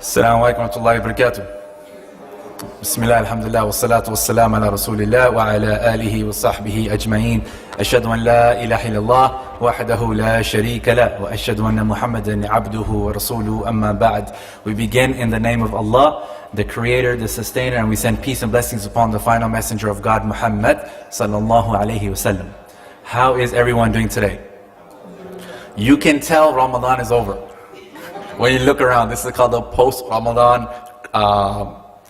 السلام عليكم ورحمة الله وبركاته. بسم الله الحمد لله والصلاة والسلام على رسول الله وعلى آله وصحبه أجمعين. أشهد أن لا إله إلا الله وحده لا شريك له وأشهد أن محمدا عبده ورسوله أما بعد. We begin in the name of Allah, the Creator, the Sustainer, and we send peace and blessings upon the final messenger of God, Muhammad sallallahu alayhi wasallam. How is everyone doing today? You can tell Ramadan is over. When you look around, this is called the post-Ramadan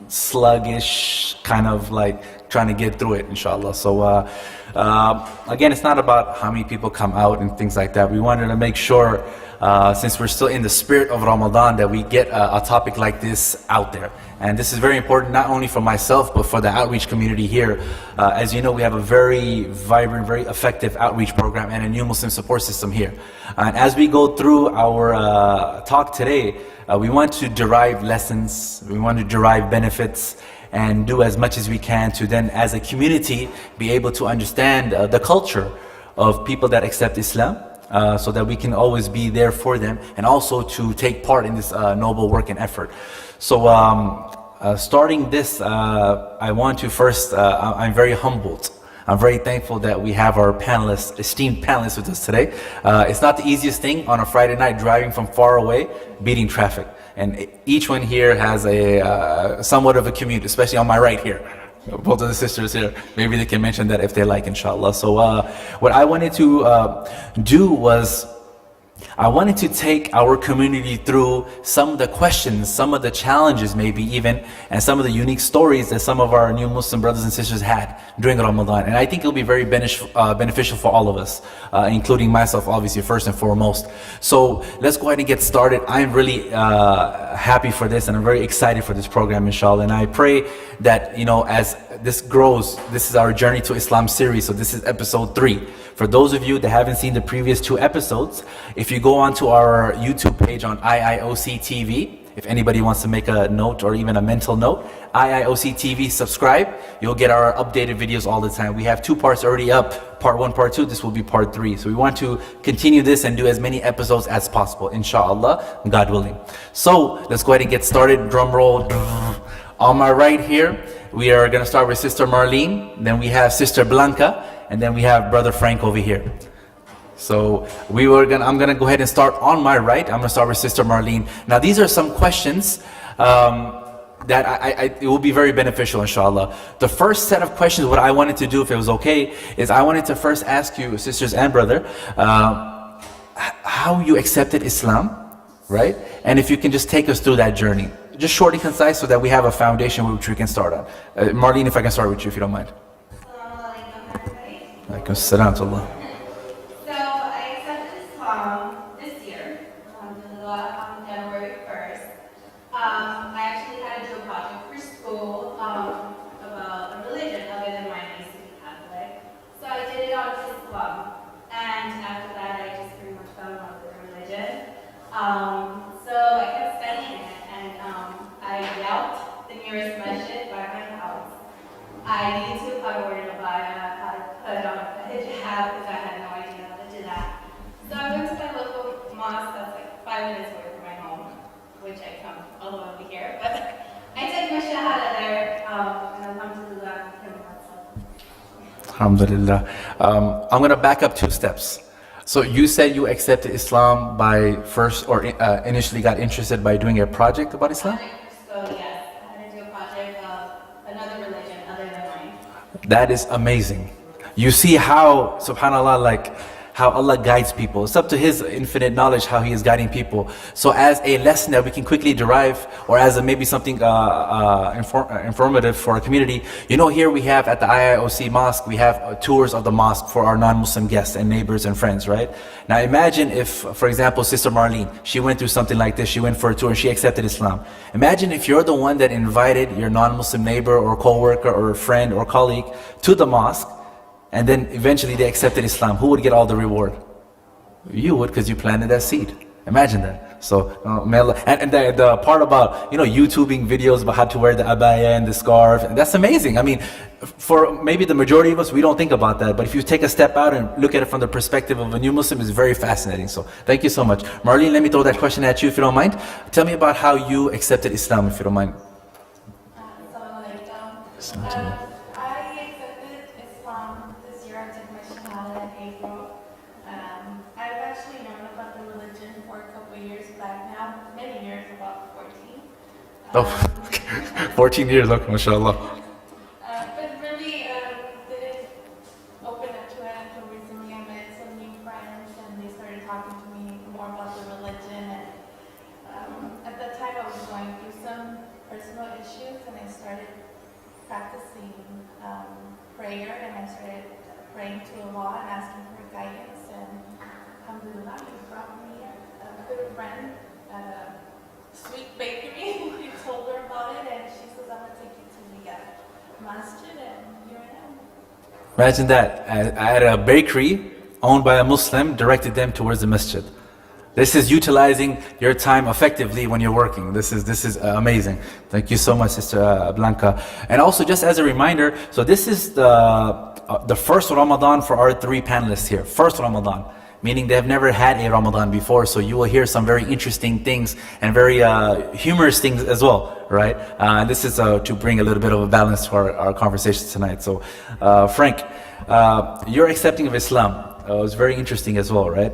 sluggish, kind of like trying to get through it, inshallah. So again, it's not about how many people come out and things like that. We wanted to make sure, since we're still in the spirit of Ramadan, that we get a topic like this out there. And this is very important, not only for myself, but for the outreach community here. As you know, we have a very vibrant, very effective outreach program and a new Muslim support system here. And as we go through our talk today, we want to derive lessons, we want to derive benefits, and do as much as we can to then, as a community, be able to understand the culture of people that accept Islam, so that we can always be there for them, and also to take part in this noble work and effort. So starting this, I want to first, I'm very humbled. I'm very thankful that we have our panelists, esteemed panelists with us today. It's not the easiest thing on a Friday night driving from far away, beating traffic. And each one here has a somewhat of a commute, especially on my right here. Both of the sisters here, maybe they can mention that if they like, inshallah. So what I wanted to do was, I wanted to take our community through some of the questions, some of the challenges maybe even, and some of the unique stories that some of our new Muslim brothers and sisters had during Ramadan. And I think it'll be very beneficial for all of us, including myself, obviously, first and foremost. So let's go ahead and get started. I'm really happy for this, and I'm very excited for this program, inshallah. And I pray that, you know, as this grows, this is our Journey to Islam series, so this is episode 3. For those of you that haven't seen the previous 2 episodes, if you go onto our YouTube page on IIOC TV, if anybody wants to make a note or even a mental note, IIOC TV, subscribe. You'll get our updated videos all the time. We have 2 parts already up, part 1, part 2. This will be part 3. So we want to continue this and do as many episodes as possible, inshallah, God willing. So let's go ahead and get started. Drum roll. On my right here, we are going to start with Sister Marlene. Then we have Sister Blanca. And then we have Brother Frank over here. So I'm gonna go ahead and start on my right. I'm gonna start with Sister Marlene. Now these are some questions that it will be very beneficial, inshallah. The first set of questions, what I wanted to do, if it was okay, is I wanted to first ask you, sisters and brother, how you accepted Islam, right? And if you can just take us through that journey. Just short and concise so that we have a foundation which we can start on. Marlene, if I can start with you, if you don't mind. Alaikum salam to Allah. So I accepted Islam this year, on January 1st. I actually had to do a project for school about a religion other than mine. I used to be Catholic. So I did it on Islam. And after that, I just pretty much fell in love with the religion. So I kept studying it, and I walked the nearest masjid by my house. I needed to apply word in Abaya, how to put on a hijab, because I had no idea how to do that. So I went to my local mosque that's like 5 minutes away from my home, which I come all the way over here. But I did my shahada there, and alhamdulillah, Alhamdulillah. I'm going to back up 2 steps. So you said you accepted Islam by first, or initially got interested by doing a project about Islam? So yes. That is amazing. You see how, subhanAllah, like how Allah guides people. It's up to His infinite knowledge how He is guiding people. So as a lesson that we can quickly derive, or as maybe something informative for our community, you know, here we have at the IIOC mosque, we have tours of the mosque for our non-Muslim guests and neighbors and friends, right? Now imagine if, for example, Sister Marlene, she went through something like this, she went for a tour and she accepted Islam. Imagine if you're the one that invited your non-Muslim neighbor or co-worker or friend or colleague to the mosque, and then eventually they accepted Islam. Who would get all the reward? You would, because you planted that seed. Imagine that. So, and the part about, YouTubing videos about how to wear the abaya and the scarf, that's amazing. I mean, for maybe the majority of us, we don't think about that. But if you take a step out and look at it from the perspective of a new Muslim, it's very fascinating. So, thank you so much. Marlene, let me throw that question at you if you don't mind. Tell me about how you accepted Islam, if you don't mind. I accepted Islam this year. I took my Shahada in April. I've actually known about the religion for a couple of years back now, many years, about 14. Okay. 14 years, okay, mashallah. But really didn't open up to it until recently. I met some new friends and they started talking to me more about the religion. And at that time I was going through some personal issues and I started practicing prayer and I started praying to Allah and asking for guidance, and alhamdulillah, He brought me a good friend at a sweet bakery. He told her about it and she says, I'm going to take you to the masjid, and here I am. Imagine that. I had a bakery owned by a Muslim, directed them towards the masjid. This is utilizing your time effectively when you're working. This is amazing. Thank you so much, Sister Blanca. And also, just as a reminder, so this is the first Ramadan for our three panelists here. First Ramadan, meaning they have never had a Ramadan before. So you will hear some very interesting things and very humorous things as well, right? And this is to bring a little bit of a balance to our conversation tonight. So, Frank, your accepting of Islam was very interesting as well, right?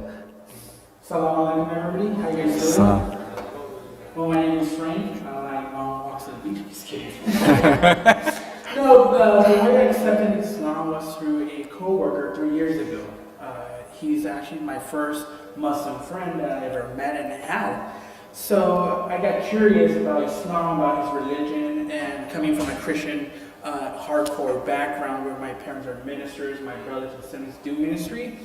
Assalamu alaikum, everybody. How you guys doing? Well, my name is Frank. I like long walks on the beach. Just kidding. No, the way I accepted Islam was through a co-worker 3 years ago. He's actually my first Muslim friend that I ever met and had. So I got curious about Islam, about his religion, and coming from a Christian hardcore background where my parents are ministers, my brothers and sisters do ministry,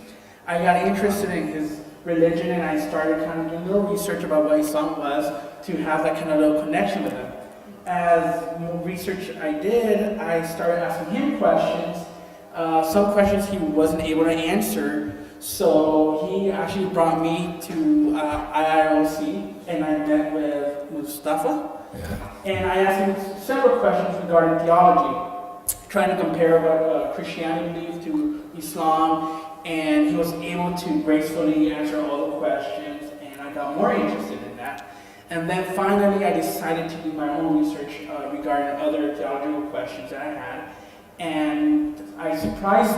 I got interested in his religion and I started kind of doing a little research about what Islam was to have that kind of little connection with him. As more research I did, I started asking him questions. Some questions he wasn't able to answer, so he actually brought me to IIOC and I met with Mustafa. Yeah. And I asked him several questions regarding theology, trying to compare what Christianity believes to Islam, and he was able to gracefully answer all the questions, and I got more interested in that. And then finally I decided to do my own research regarding other theological questions that I had, and I surprised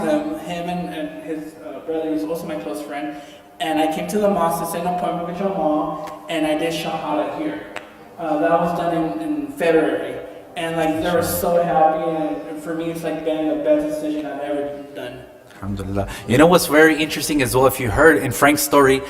him and his brother, who's also my close friend, and I came to the mosque to set an appointment with Jamal, and I did Shahada here. That was done in February, and like they were so happy, and for me it's like been the best decision I've ever done. Alhamdulillah. You know what's very interesting as well, if you heard in Frank's story,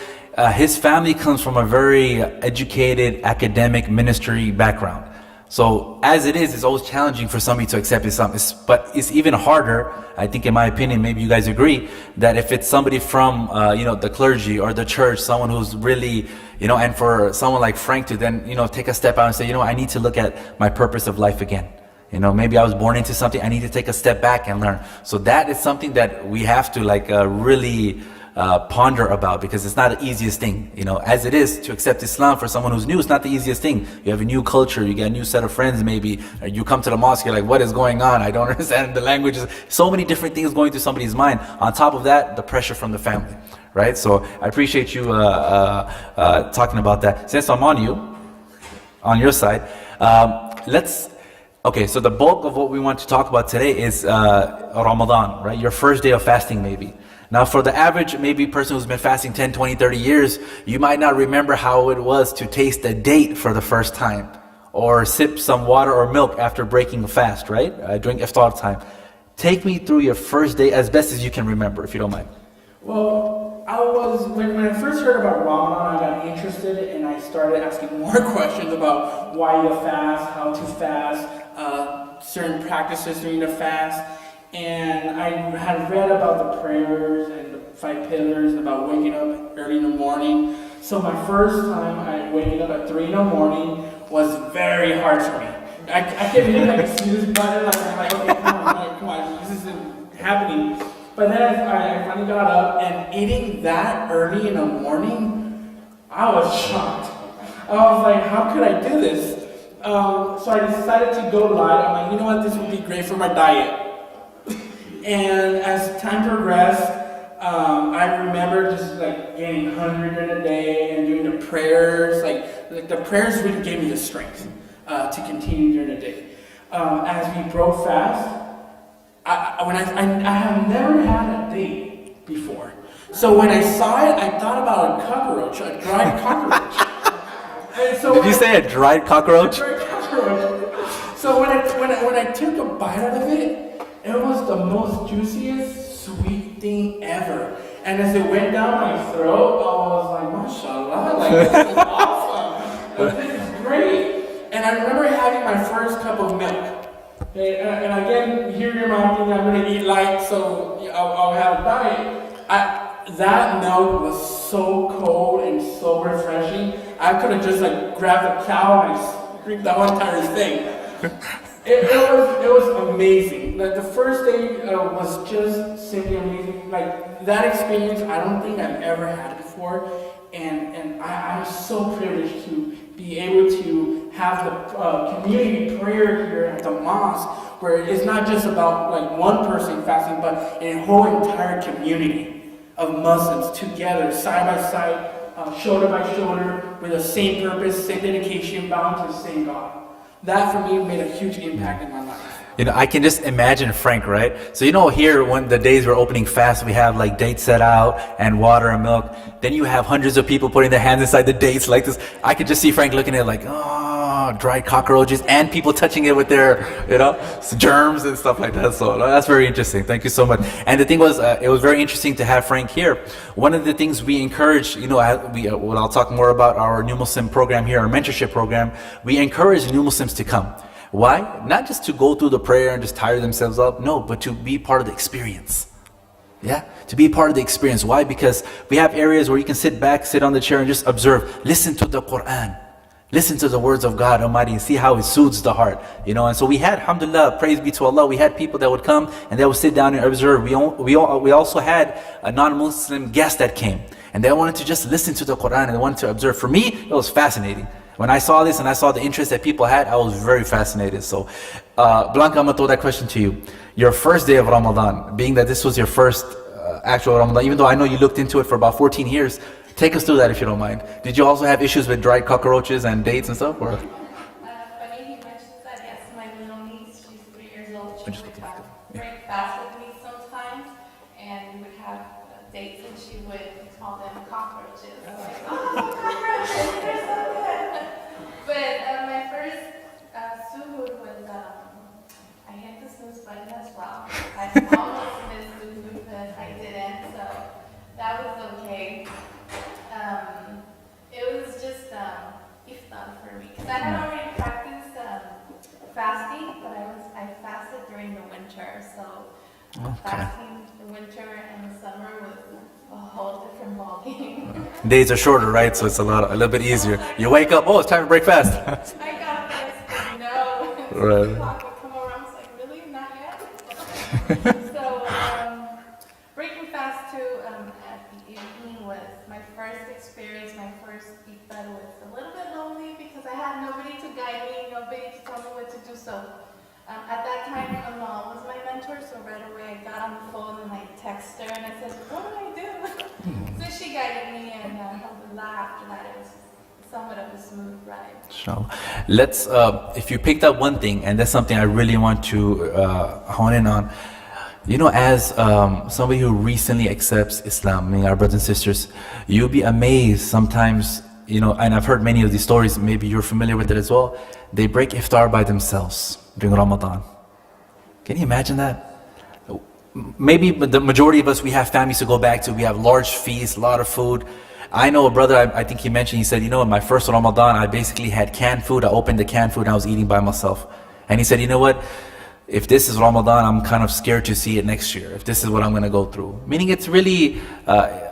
his family comes from a very educated, academic, ministry background. So as it is, it's always challenging for somebody to accept Islam. But it's even harder, I think in my opinion, maybe you guys agree, that if it's somebody from the clergy or the church, someone who's really, and for someone like Frank to then, take a step out and say, I need to look at my purpose of life again. Maybe I was born into something, I need to take a step back and learn. So that is something that we have to really ponder about, because it's not the easiest thing. As it is to accept Islam for someone who's new, it's not the easiest thing. You have a new culture, you get a new set of friends maybe, or you come to the mosque, you're like, what is going on? I don't understand the languages. So many different things going through somebody's mind. On top of that, the pressure from the family, right? So I appreciate you talking about that. Since I'm on your side, okay, so the bulk of what we want to talk about today is Ramadan, right? Your first day of fasting maybe. Now for the average maybe person who's been fasting 10, 20, 30 years, you might not remember how it was to taste a date for the first time, or sip some water or milk after breaking a fast, right? During iftar time. Take me through your first day as best as you can remember, if you don't mind. Well, when I first heard about Ramadan, I got interested and I started asking more questions about why to fast, how to fast, certain practices during the fast. And I had read about the prayers and the 5 pillars, about waking up early in the morning. So my first time waking up at 3 in the morning was very hard for me. I kept hitting like a snooze button, I'm like, okay, come on, this isn't happening. But then I finally got up, and eating that early in the morning, I was shocked. I was like, how could I do this? So I decided to go light. I'm like, you know what, this would be great for my diet. And as time progressed, I remember just like getting hungry during the day and doing the prayers. Like the prayers really gave me the strength to continue during the day. As we broke fast, I have never had a date before. So when I saw it, I thought about a cockroach, a dried cockroach. And so Did you say a dried cockroach? A dried cockroach. So when I took a bite out of it, it was the most juiciest, sweet thing ever. And as it went down my throat, I was like, mashallah, like this is awesome. This is great. And I remember having my first cup of milk. Okay, and again, here your mom thinking I'm going to eat light, so I'll have a diet. That milk was so cold and so refreshing. I could have just like grabbed a cow and drink the whole entire thing. It was amazing. Like the first day was just simply amazing. Like that experience, I don't think I've ever had before, and I'm so privileged to be able to have the community prayer here at the mosque, where it's not just about like one person fasting, but a whole entire community of Muslims together, side by side, shoulder by shoulder, with the same purpose, same dedication, bound to the same God. That for me made a huge impact in my life. You know, I can just imagine Frank, right? So, you know, here when the days we're opening fast, we have like dates set out and water and milk. Then you have hundreds of people putting their hands inside the dates like this. I could just see Frank looking at it like, oh, dried cockroaches, and people touching it with their, you know, germs and stuff like that. So that's very interesting. Thank you so much. And the thing was, it was very interesting to have Frank here. One of the things we encourage, you know, well, I'll talk more about our New Muslim program here, our mentorship program. We encourage new Muslims to come. Why? Not just to go through the prayer and just tire themselves up, no, but to be part of the experience. Yeah, to be part of the experience. Why? Because we have areas where you can sit back, sit on the chair and just observe. Listen to the Quran. Listen to the words of God Almighty and see how it soothes the heart. You know, and so we had, alhamdulillah, praise be to Allah, we had people that would come and they would sit down and observe. We also had a non-Muslim guest that came and they wanted to just listen to the Quran and they wanted to observe. For me, it was fascinating. When I saw this and I saw the interest that people had, I was very fascinated. So, Blanca, I'm going to throw that question to you. Your first day of Ramadan, being that this was your first actual Ramadan, even though I know you looked into it for about 14 years, take us through that if you don't mind. Did you also have issues with dried cockroaches and dates and stuff? Or? Funny he mentions that. Yes, my little niece, she's 3 years old. She would break fast with me sometimes, and we would have dates, and she would call them cockroaches. Like, oh, cockroaches, they're so good. But my first suhoor was, I hit the snooze button as well. I almost missed suhoor, but I didn't, so that was okay. It was just iftar for me, because I had already practiced fasting, but I fasted during the winter, so fasting the winter and the summer was a whole different ballgame. Days are shorter, right? So it's a little bit easier. You wake up, oh, it's time to break fast. I got this, but no. Right. 6 o'clock would come around, it's like, really? Not yet? So, breaking fast too at the evening was my first experience, my first iftar was a little bit lonely because I had nobody to guide me, nobody to tell me what to do. So, at that time, my mom was my mentor, so right away I got on the phone and I texted her and I said, what do I do? So she guided me, and alhamdulillah, after that it was somewhat of a smooth ride. Inshallah. Let's, if you picked up one thing, and that's something I really want to hone in on, you know, as somebody who recently accepts Islam, I mean, our brothers and sisters, you'll be amazed sometimes, you know, and I've heard many of these stories, maybe you're familiar with it as well, they break iftar by themselves during Ramadan. Can you imagine that? Maybe the majority of us, we have families to go back to, we have large feasts, a lot of food. I know a brother, I think he mentioned, he said, you know, in my first Ramadan, I basically had canned food. I opened the canned food and I was eating by myself. And he said, you know what? If this is Ramadan, I'm kind of scared to see it next year, if this is what I'm going to go through. Meaning it's really,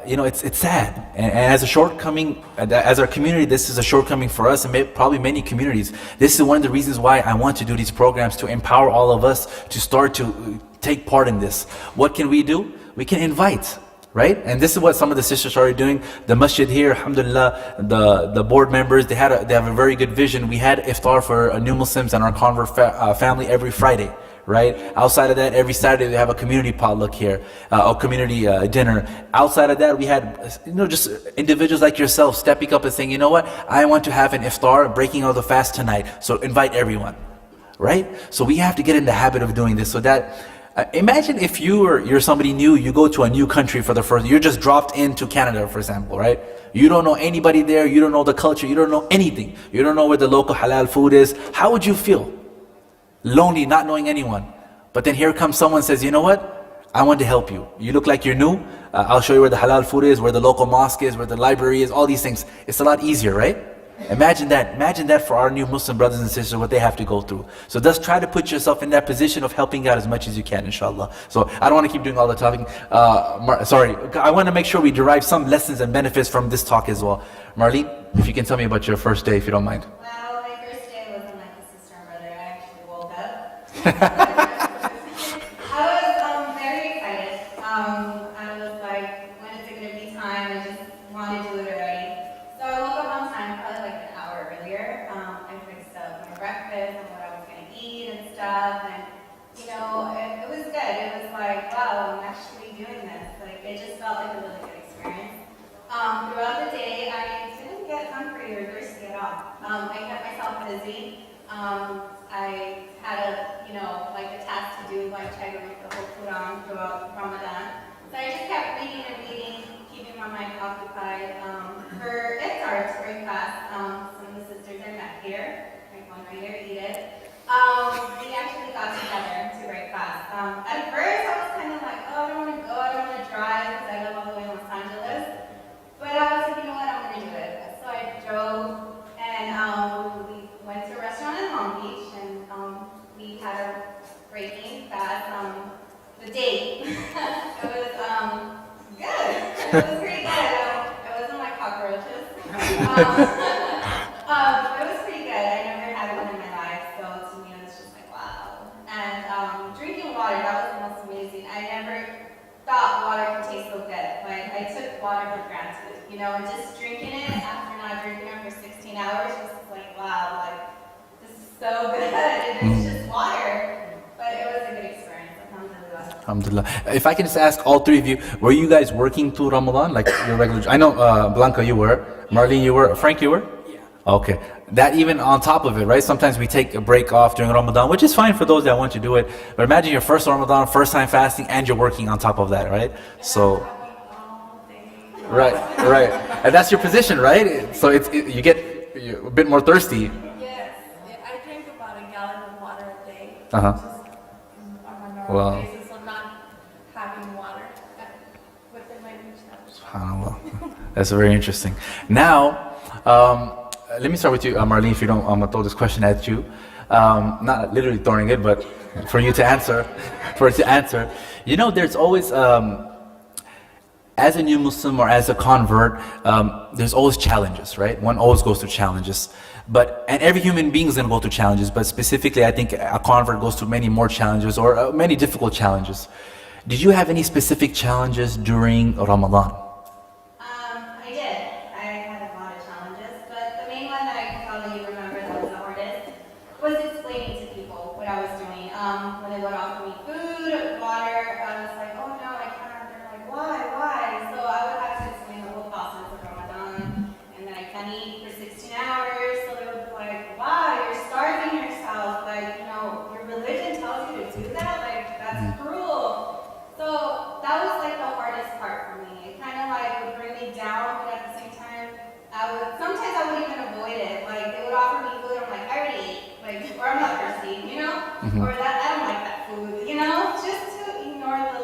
you know, it's sad. And as a shortcoming, as our community, this is a shortcoming for us and probably many communities. This is one of the reasons why I want to do these programs, to empower all of us to start to take part in this. What can we do? We can invite right? And this is what some of the sisters started doing. The masjid here, alhamdulillah, the board members, they have a very good vision. We had iftar for new Muslims and our convert family every Friday, right? Outside of that, every Saturday we have a community potluck here, a community dinner. Outside of that, we had, just individuals like yourself stepping up and saying, you know what, I want to have an iftar, breaking out the fast tonight, so invite everyone, right? So we have to get in the habit of doing this so that, imagine if you're somebody new, you go to a new country for the first, you're just dropped into Canada, for example, right? You don't know anybody there, you don't know the culture, you don't know anything. You don't know where the local halal food is. How would you feel? Lonely, not knowing anyone. But then here comes someone says, you know what? I want to help you. You look like you're new. I'll show you where the halal food is, where the local mosque is, where the library is, all these things. It's a lot easier, right? Imagine that for our new Muslim brothers and sisters, what they have to go through. So just try to put yourself in that position of helping out as much as you can, inshallah. So I don't want to keep doing all the talking. Sorry, I want to make sure we derive some lessons and benefits from this talk as well. Marlene, if you can tell me about your first day, if you don't mind. Well, my first day wasn't like a sister and brother. I actually woke up. I was very excited. I was like, when is it going to be time? I just wanted to do it already. So I woke up on time, probably like an hour earlier. I fixed up my breakfast and what I was going to eat and stuff. And, it was good. It was like, wow, I'm actually doing this. Like, it just felt like a really good experience. Throughout the day, I didn't get hungry or thirsty at all. I kept myself busy. I had a task to do, like try to read the whole Quran throughout Ramadan. So I just kept reading and reading, keeping my mind occupied. For iftar, to break fast, some of the sisters I met here, like one right here, eat it. We actually got together to break fast. At first, I was kind of like, oh, I don't want to go, I don't want to drive, because I live all the way in Los Angeles. But I was like, you know what, I'm going to do it. So I drove, and we went to a restaurant in Long Beach, and we had a breaking fast. The date, it was good. It was pretty good. It wasn't like cockroaches. It was pretty good. I never had one in my life, so to me it was just like, wow. And drinking water, that was the most amazing. I never thought water could taste so good. Like, I took water for granted, and just drinking it after not drinking it for 16 hours was like, wow, like, this is so good. It's just water. But it was a good experience. Alhamdulillah. If I can just ask all three of you, were you guys working through Ramadan, like your regular? I know Blanca, you were. Marlene, you were. Frank, you were. Yeah. Okay. That even on top of it, right? Sometimes we take a break off during Ramadan, which is fine for those that want to do it. But imagine your first Ramadan, first time fasting, and you're working on top of that, right? So, right. And that's your position, right? So you get a bit more thirsty. Yes, I drink about a gallon of water a day. Uh-huh. Just on a normal Wow. basis, so not having water within my reach. SubhanAllah. That's very interesting. Now, let me start with you, Marlene, if you don't, I'm going to throw this question at you. Not literally throwing it, but for you to answer. There's always, as a new Muslim or as a convert, there's always challenges, right? One always goes through challenges. And every human being is going to go through challenges, but specifically I think a convert goes through many more challenges or many difficult challenges. Did you have any specific challenges during Ramadan? I did. I had a lot of challenges, but the main one that I can probably remember that was the hardest was explaining to people what I was doing. When they would offer me food, water, I was like, oh no, I can't. They're like, why? So I would have to explain the whole process of Ramadan, and that I can't eat for 16 hours. So they would be like, wow, you're starving yourself. Like, your religion tells you to do that? Like, that's cruel. So that was like the hardest part for me. It kind of like would bring me down, but at the same time, sometimes I would even avoid it. Like, they would offer me food, I'm like, I already ate. Like, or I'm not thirsty, Or that, I don't like that food, Just to ignore the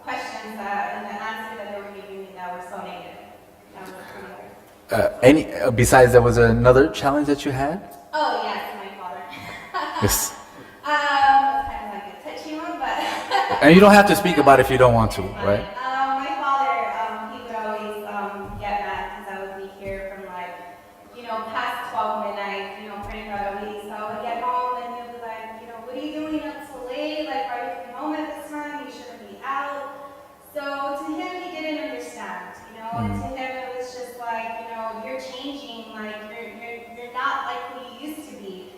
questions and the answer that they were giving me that were so negative. That was pretty hard. Besides, there was another challenge that you had? Oh yes, my father. Yes. Kind of like a touchy one, but. And you don't have to speak about it if you don't want to, right? My father, he would always get mad because I would be here from past 12 midnight, praying Tarawih. So I would get home and he would be like, what are you doing up so late? Like, why are you coming home at this time? You shouldn't be out. So to him, he did like you're not like who you used to be.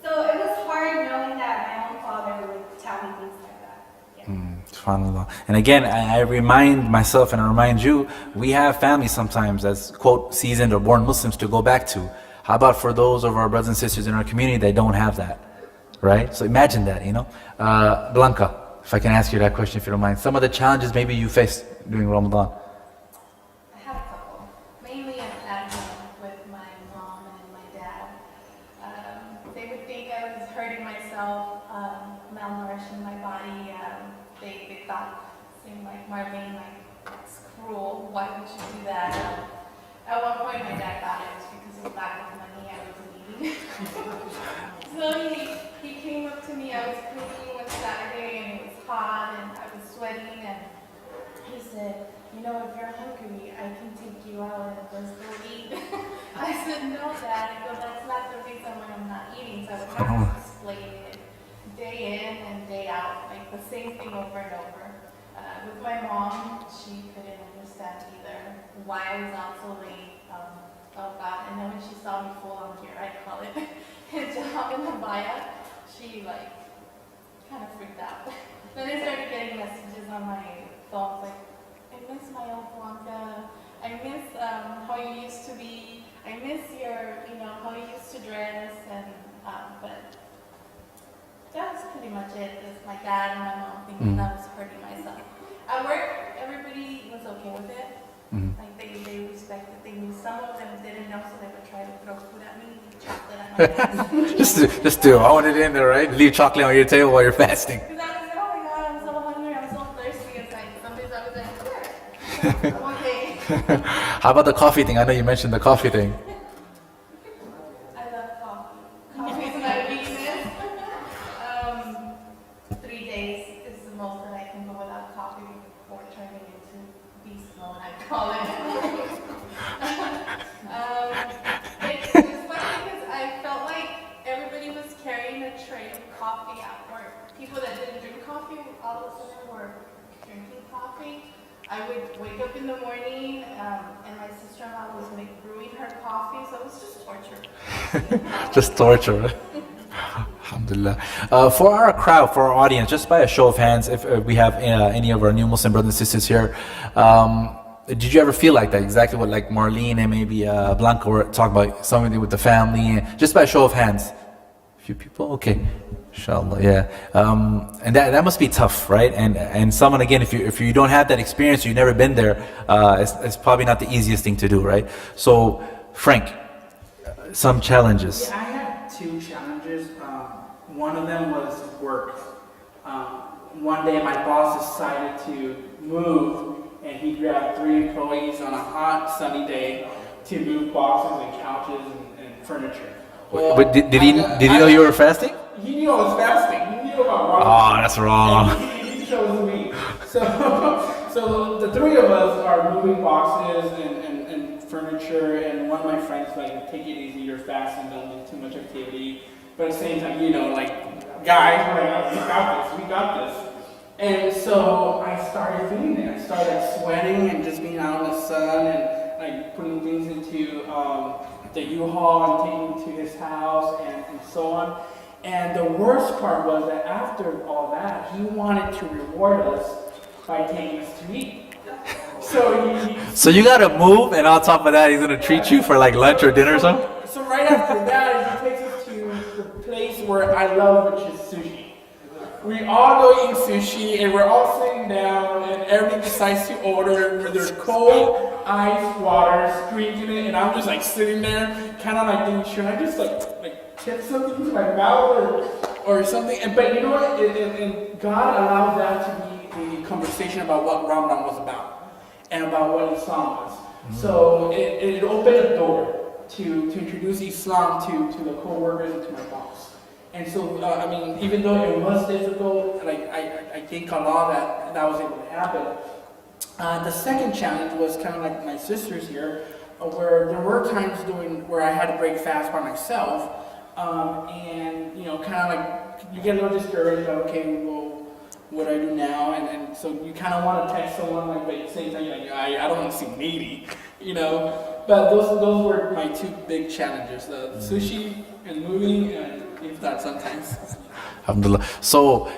So it was hard knowing that my own father would tell me things like that. Yeah. SubhanAllah. And again, I remind myself and I remind you, we have families sometimes as, quote, seasoned or born Muslims to go back to. How about for those of our brothers and sisters in our community that don't have that, right? So imagine that, Blanca, if I can ask you that question if you don't mind. Some of the challenges maybe you faced during Ramadan. I had a couple. Mainly at home with my mom and my dad. They would think I was hurting myself, malnourishing my body. They thought, seemed like Marlene, like, it's cruel. Why would you do that? At one point, my dad thought it was because of lack of money I wasn't eating. So he came up to me. I was cleaning one Saturday and it was hot and I was sweating and he said, if you're hungry, I can take you out and let's go eat. I said, no, Dad. I go, that's not the reason why I'm not eating. So I would have to explain it day in and day out, like the same thing over and over. With my mom, she couldn't understand either why I was out so late. Oh God! And then when she saw me full on gear, I call it hijab and abaya, she kind of freaked out. Then I started getting messages on my phone like, I miss my old Blanca. I miss how you used to be. I miss your, how you used to dress. And but that was pretty much it. It was my dad and my mom thinking I was hurting myself. At work, everybody was okay with it. Like they respected. They knew some of them didn't know, so they would try to throw food at me, chocolate at my desk. just do. I want it in there, right? Leave chocolate on your table while you're fasting. Because I was like, oh my God, I'm so hungry, I'm so thirsty. It's like some days I was like, sure, I'm okay. How about the coffee thing? I know you mentioned the coffee thing. I love coffee. Coffee is my weakness. 3 days is the most that I can go without coffee before turning into beast mode, I call it. It was funny because I felt like everybody was carrying a tray of coffee at work. People that didn't drink coffee all of a sudden were drinking coffee. I would wake up in the morning and my sister-in-law was brewing her coffee, so it was just torture. Just torture. Alhamdulillah. For our crowd, for our audience, just by a show of hands, if we have any of our new Muslim brothers and sisters here, did you ever feel like that? Exactly what like Marlene and maybe Blanca were talking about, something with the family, just by a show of hands. A few people? Okay. Inshallah, yeah. And that must be tough, right? And someone, again, if you don't have that experience, you've never been there, it's probably not the easiest thing to do, right? So, Frank, some challenges. Yeah, I had 2 challenges. One of them was work. One day my boss decided to move and he grabbed 3 employees on a hot sunny day to move boxes and couches and furniture. Well, But did he know you were fasting? He knew I was fasting. He knew about Ramadan. Oh, that's wrong. And he chose me. So the 3 of us are moving boxes and furniture, and one of my friends like, take it easy, you're fasting, don't do too much activity. But at the same time, guys, we're like, we got this. And so I started doing it. I started sweating and just being out in the sun and like putting things into the U-Haul and taking it to his house and so on. And the worst part was that after all that, he wanted to reward us by taking us to eat. So you gotta move, and on top of that, he's gonna treat you for like lunch or dinner or something? So right after that, he takes us to the place where I love, which is sushi. We all go eat sushi, and we're all sitting down, and everybody decides to order with their cold ice water, drinking it, and I'm just like sitting there, kind of like thinking, should I just like tip something to my mouth or something? But you know what? And God allowed that to be a conversation about what Ramadan was about and about what Islam was. So it opened a door to introduce Islam to the co-workers and to my boss. And so, even though it was difficult, like I thank Allah that was able to happen. The second challenge was kind of like my sisters here, where there were times where I had to break fast by myself, and kind of like you get a little discouraged. Okay, well, what do I do now? And so you kind of want to text someone, like, but at the same time, you're like, I don't want to seem needy, but those were my two big challenges: the sushi and moving, and if that sometimes. Alhamdulillah. So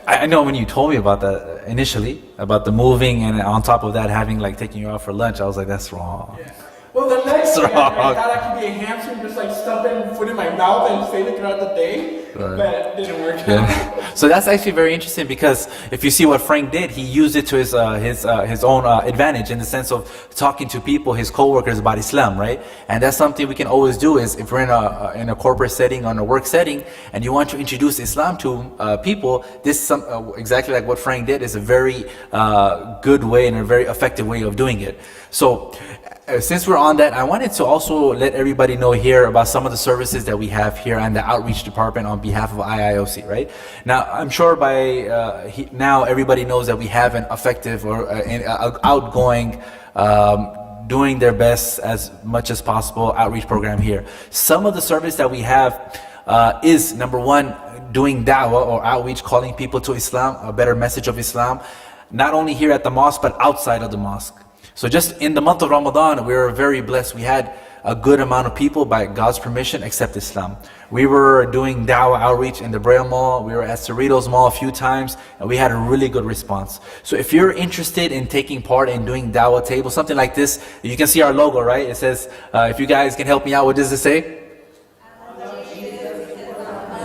I know when you told me about that initially, about the moving, and on top of that having like taking you out for lunch, I was like, that's wrong. Yeah. Well, the next thing I wrong. thought I could be a hamster and just like stuffing food in my mouth and save it throughout the day, but it didn't work. Yeah. So that's actually very interesting, because if you see what Frank did, he used it to his own advantage, in the sense of talking to people, his co-workers, about Islam, right? And that's something we can always do, is if we're in a corporate setting, on a work setting, and you want to introduce Islam to people, this exactly like what Frank did is a very good way and a very effective way of doing it. So since we're on that, I wanted to also let everybody know here about some of the services that we have here and the outreach department on behalf of IIOC, right? Now, I'm sure by now everybody knows that we have an effective or outgoing, doing their best as much as possible outreach program here. Some of the service that we have is, number one, doing da'wah or outreach, calling people to Islam, a better message of Islam, not only here at the mosque, but outside of the mosque. So just in the month of Ramadan, we were very blessed. We had a good amount of people, by God's permission, accept Islam. We were doing da'wah outreach in the Braille Mall. We were at Cerritos Mall a few times, and we had a really good response. So if you're interested in taking part in doing da'wah table, something like this, you can see our logo, right? It says, if you guys can help me out, what does it say?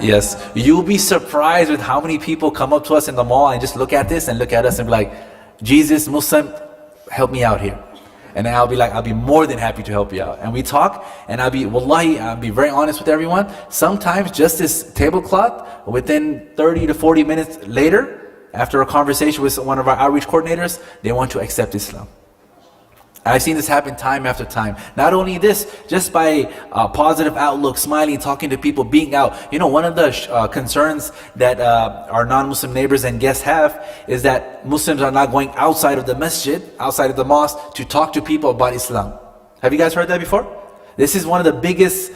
Yes. You'll be surprised with how many people come up to us in the mall and just look at this and look at us and be like, Jesus, Muslim, help me out here. And then I'll be like, I'll be more than happy to help you out. And we talk, and I'll be very honest with everyone. Sometimes just this tablecloth, within 30 to 40 minutes later, after a conversation with one of our outreach coordinators, they want to accept Islam. I've seen this happen time after time. Not only this, just by positive outlook, smiling, talking to people, being out. You know, one of the concerns that our non-Muslim neighbors and guests have is that Muslims are not going outside of the masjid, outside of the mosque, to talk to people about Islam. Have you guys heard that before? This is one of the biggest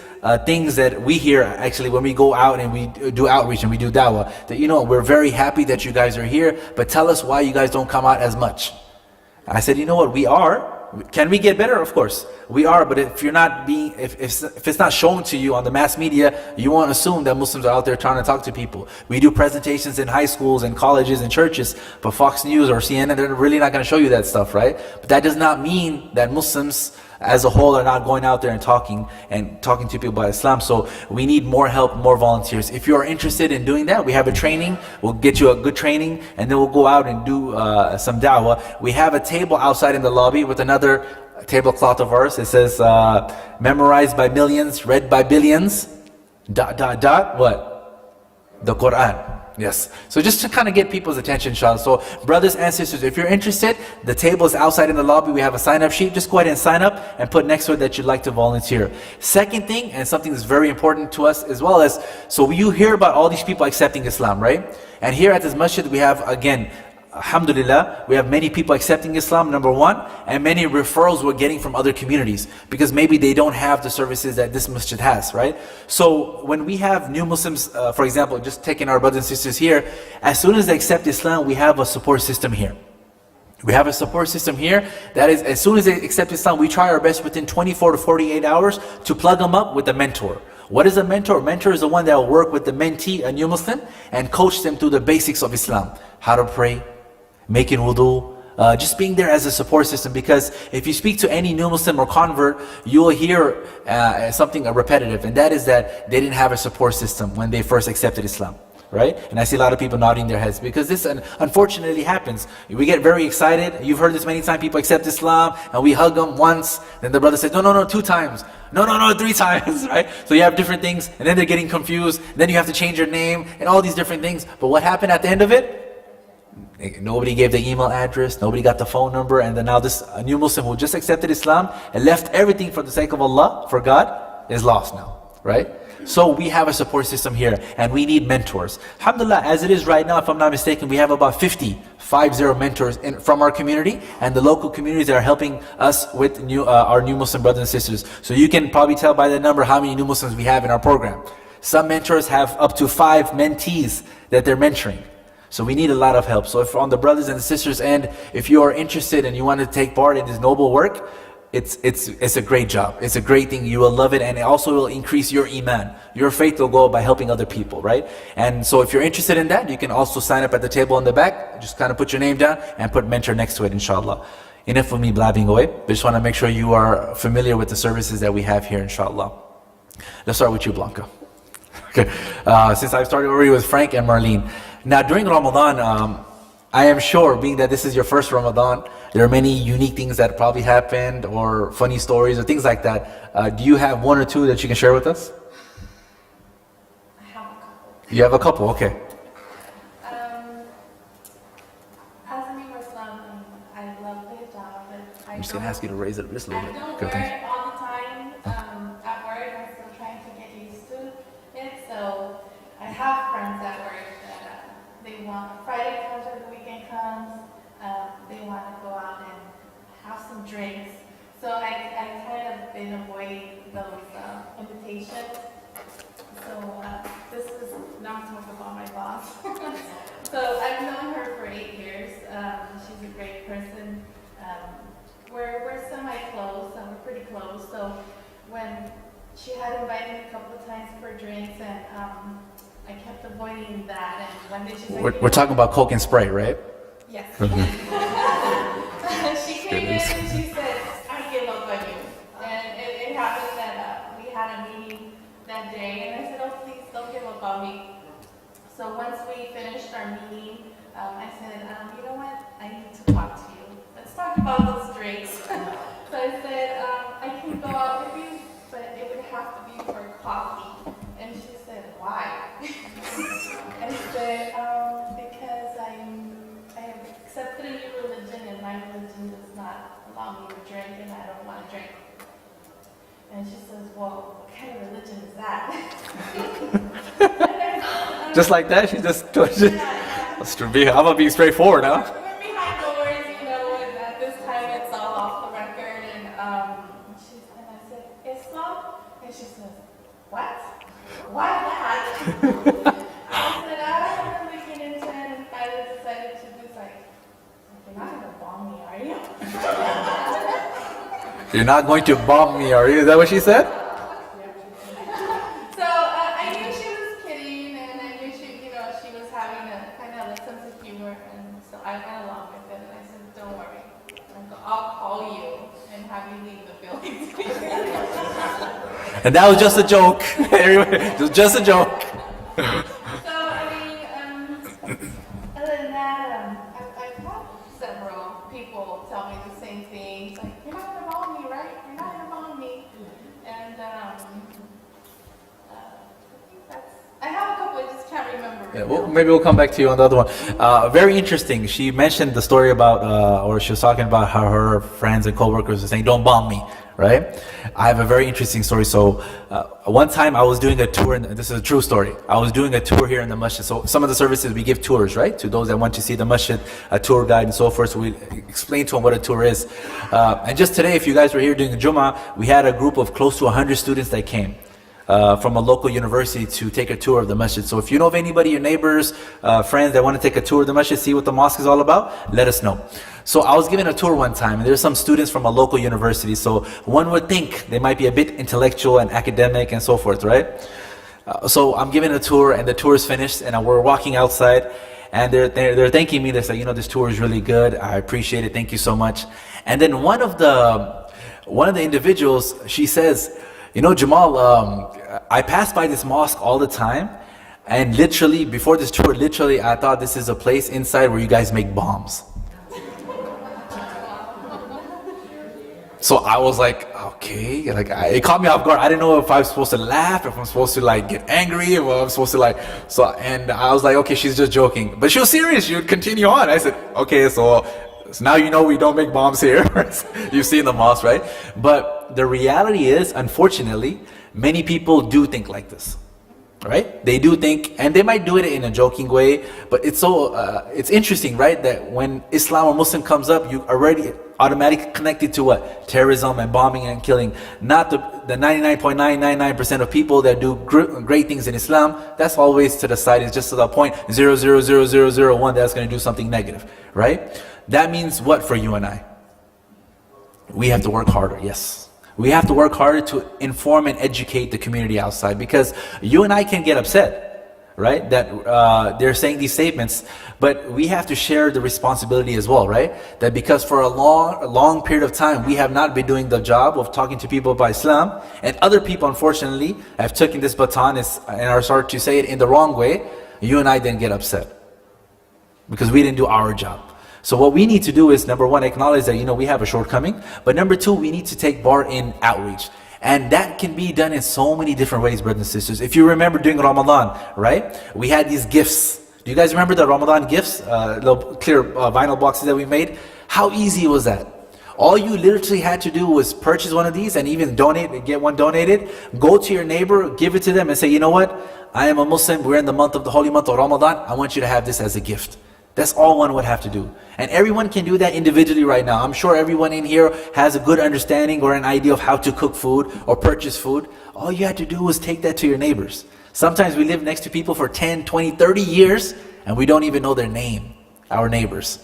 things that we hear, actually, when we go out and we do outreach and we do da'wah. That, you know, we're very happy that you guys are here, but tell us why you guys don't come out as much. I said, you know what, we are. Can we get better? Of course, we are. But if you're not being, if it's not shown to you on the mass media, you won't assume that Muslims are out there trying to talk to people. We do presentations in high schools and colleges and churches, but Fox News or CNN, they're really not going to show you that stuff, right? But that does not mean that Muslims as a whole are not going out there and talking to people about Islam. So we need more help, more volunteers. If you are interested in doing that, we have a training. We'll get you a good training, and then we'll go out and do some da'wah. We have a table outside in the lobby with another tablecloth of ours. It says, memorized by millions, read by billions, ... what? The Quran. Yes. So just to kind of get people's attention, inshallah. So brothers and sisters, if you're interested, the table is outside in the lobby. We have a sign-up sheet. Just go ahead and sign up and put next to it that you'd like to volunteer. Second thing, and something that's very important to us as well, as, so you hear about all these people accepting Islam, right? And here at this masjid, we have, again, alhamdulillah, we have many people accepting Islam, number one, and many referrals we're getting from other communities, because maybe they don't have the services that this masjid has, right? So when we have new Muslims, for example, just taking our brothers and sisters here, as soon as they accept Islam, we have a support system here. We have a support system here that is, as soon as they accept Islam, we try our best within 24 to 48 hours to plug them up with a mentor. What is a mentor? A mentor is the one that will work with the mentee, a new Muslim, and coach them through the basics of Islam. How to pray, making wudu, just being there as a support system. Because if you speak to any new Muslim or convert, you will hear something repetitive, and that is that they didn't have a support system when they first accepted Islam. Right? And I see a lot of people nodding their heads, because this unfortunately happens. We get very excited. You've heard this many times. People accept Islam and we hug them once. Then the brother says, no, 2 times. No, 3 times. Right? So you have different things, and then they're getting confused. Then you have to change your name and all these different things. But what happened at the end of it? Nobody gave the email address, nobody got the phone number, and then now this new Muslim who just accepted Islam and left everything for the sake of Allah, for God, is lost now, right? So we have a support system here, and we need mentors. Alhamdulillah, as it is right now, if I'm not mistaken, we have about 50 mentors from our community and the local communities that are helping us with our new Muslim brothers and sisters. So you can probably tell by the number how many new Muslims we have in our program. Some mentors have up to 5 mentees that they're mentoring. So we need a lot of help. So if on the brothers and the sisters end, if you are interested and you want to take part in this noble work, it's a great job. It's a great thing. You will love it, and it also will increase your iman. Your faith will go by helping other people, right? And so if you're interested in that, you can also sign up at the table in the back. Just kind of put your name down and put mentor next to it, inshallah. Enough of me blabbing away. But just want to make sure you are familiar with the services that we have here, inshallah. Let's start with you, Blanca. Okay. Since I've started already with Frank and Marlene. Now, during Ramadan, I am sure, being that this is your first Ramadan, there are many unique things that probably happened, or funny stories, or things like that. Do you have one or two that you can share with us? I have a couple. You have a couple, okay. As a Muslim, I love hijab, but I'm just going to ask you to raise it just a little I bit. don't Good, wear thanks. it all the time. At work, I'm still trying to get used to it. So I have friends at work that they want, Friday comes or the weekend comes, they want to go out and have some drinks. So I kind of been avoiding those invitations. So this is, now I'm talking about my boss. So I've known her for 8 years. She's a great person. We're semi-close, we're pretty close. So when she had invited me a couple of times for drinks, and I kept avoiding that. And one day she's like, We're talking about Coke and Sprite, right? yes. She came in and she said, I give up on you. And it happened that we had a meeting that day, and I said, oh, please don't give up on me. So once we finished our meeting, I said, you know what? I need to talk to you. Let's talk about those drinks. So I said, I can go out with you, but it would have to be for coffee. And she said, why? I said, because I have accepted a new religion, and my religion does not allow me to drink, and I don't want to drink. And she says, well, what kind of religion is that? Just like that? She just told you. Yeah. I'm going to be straightforward, huh? We're behind doors, and at this time it's all off the record. And I said, Islam? And she says, what? Why that? I said, I'm looking into it, and I decided to do like, you're not going to bomb me, are you? You're not going to bomb me, are you? Is that what she said? So I knew she was kidding, and I knew she was having a kind of a sense of humor, and so I went along with it, and I said, don't worry, I'll call you and have you leave the building. And that was just a joke. It was just a joke. So other than that, I've had several people tell me the same thing, like, you're not gonna bomb me, right? You're not gonna bomb me, and I have a couple, I just can't remember. Yeah, well, maybe we'll come back to you on the other one. Very interesting. She mentioned the story about, or she was talking about how her friends and coworkers were saying, don't bomb me, right? I have a very interesting story. So one time I was doing a tour, and this is a true story. I was doing a tour here in the masjid. So some of the services we give tours, right? To those that want to see the masjid, a tour guide and so forth. So we explain to them what a tour is. And just today, if you guys were here during the Jummah, we had a group of close to 100 students that came. From a local university to take a tour of the masjid. So if you know of anybody, your neighbors, friends that want to take a tour of the masjid, see what the mosque is all about, let us know. So I was given a tour one time, and there's some students from a local university. So one would think they might be a bit intellectual and academic and so forth, right? So I'm given a tour, and the tour is finished, and we're walking outside, and they're thanking me. They say, this tour is really good. I appreciate it. Thank you so much. And then one of the individuals, she says, Jamal, I pass by this mosque all the time, and literally, before this tour, I thought this is a place inside where you guys make bombs. So I was like, okay, it caught me off guard. I didn't know if I was supposed to laugh, if I'm supposed to get angry, if I'm supposed to and I was like, okay, she's just joking. But she was serious, she would continue on. I said, okay, so now we don't make bombs here. You've seen the mosque, right? But the reality is, unfortunately, many people do think like this, right? They do think, and they might do it in a joking way, but it's interesting, right? That when Islam or Muslim comes up, you already automatically connected to what? Terrorism and bombing and killing. Not the 99.999% of people that do great things in Islam. That's always to the side. It's just to the point 0.00001 that's going to do something negative, right? That means what for you and I? We have to work harder, yes. We have to work harder to inform and educate the community outside, because you and I can get upset, right? That they're saying these statements, but we have to share the responsibility as well, right? That because for a long period of time, we have not been doing the job of talking to people about Islam, and other people, unfortunately, have taken this baton and are starting to say it in the wrong way. You and I then get upset because we didn't do our job. So what we need to do is, number one, acknowledge that, we have a shortcoming. But number two, we need to take part in outreach. And that can be done in so many different ways, brothers and sisters. If you remember during Ramadan, right? We had these gifts. Do you guys remember the Ramadan gifts? Little clear vinyl boxes that we made? How easy was that? All you literally had to do was purchase one of these and even get one donated. Go to your neighbor, give it to them and say, you know what? I am a Muslim. We're in the holy month of Ramadan. I want you to have this as a gift. That's all one would have to do. And everyone can do that individually right now. I'm sure everyone in here has a good understanding or an idea of how to cook food or purchase food. All you had to do was take that to your neighbors. Sometimes we live next to people for 10, 20, 30 years and we don't even know their name, our neighbors.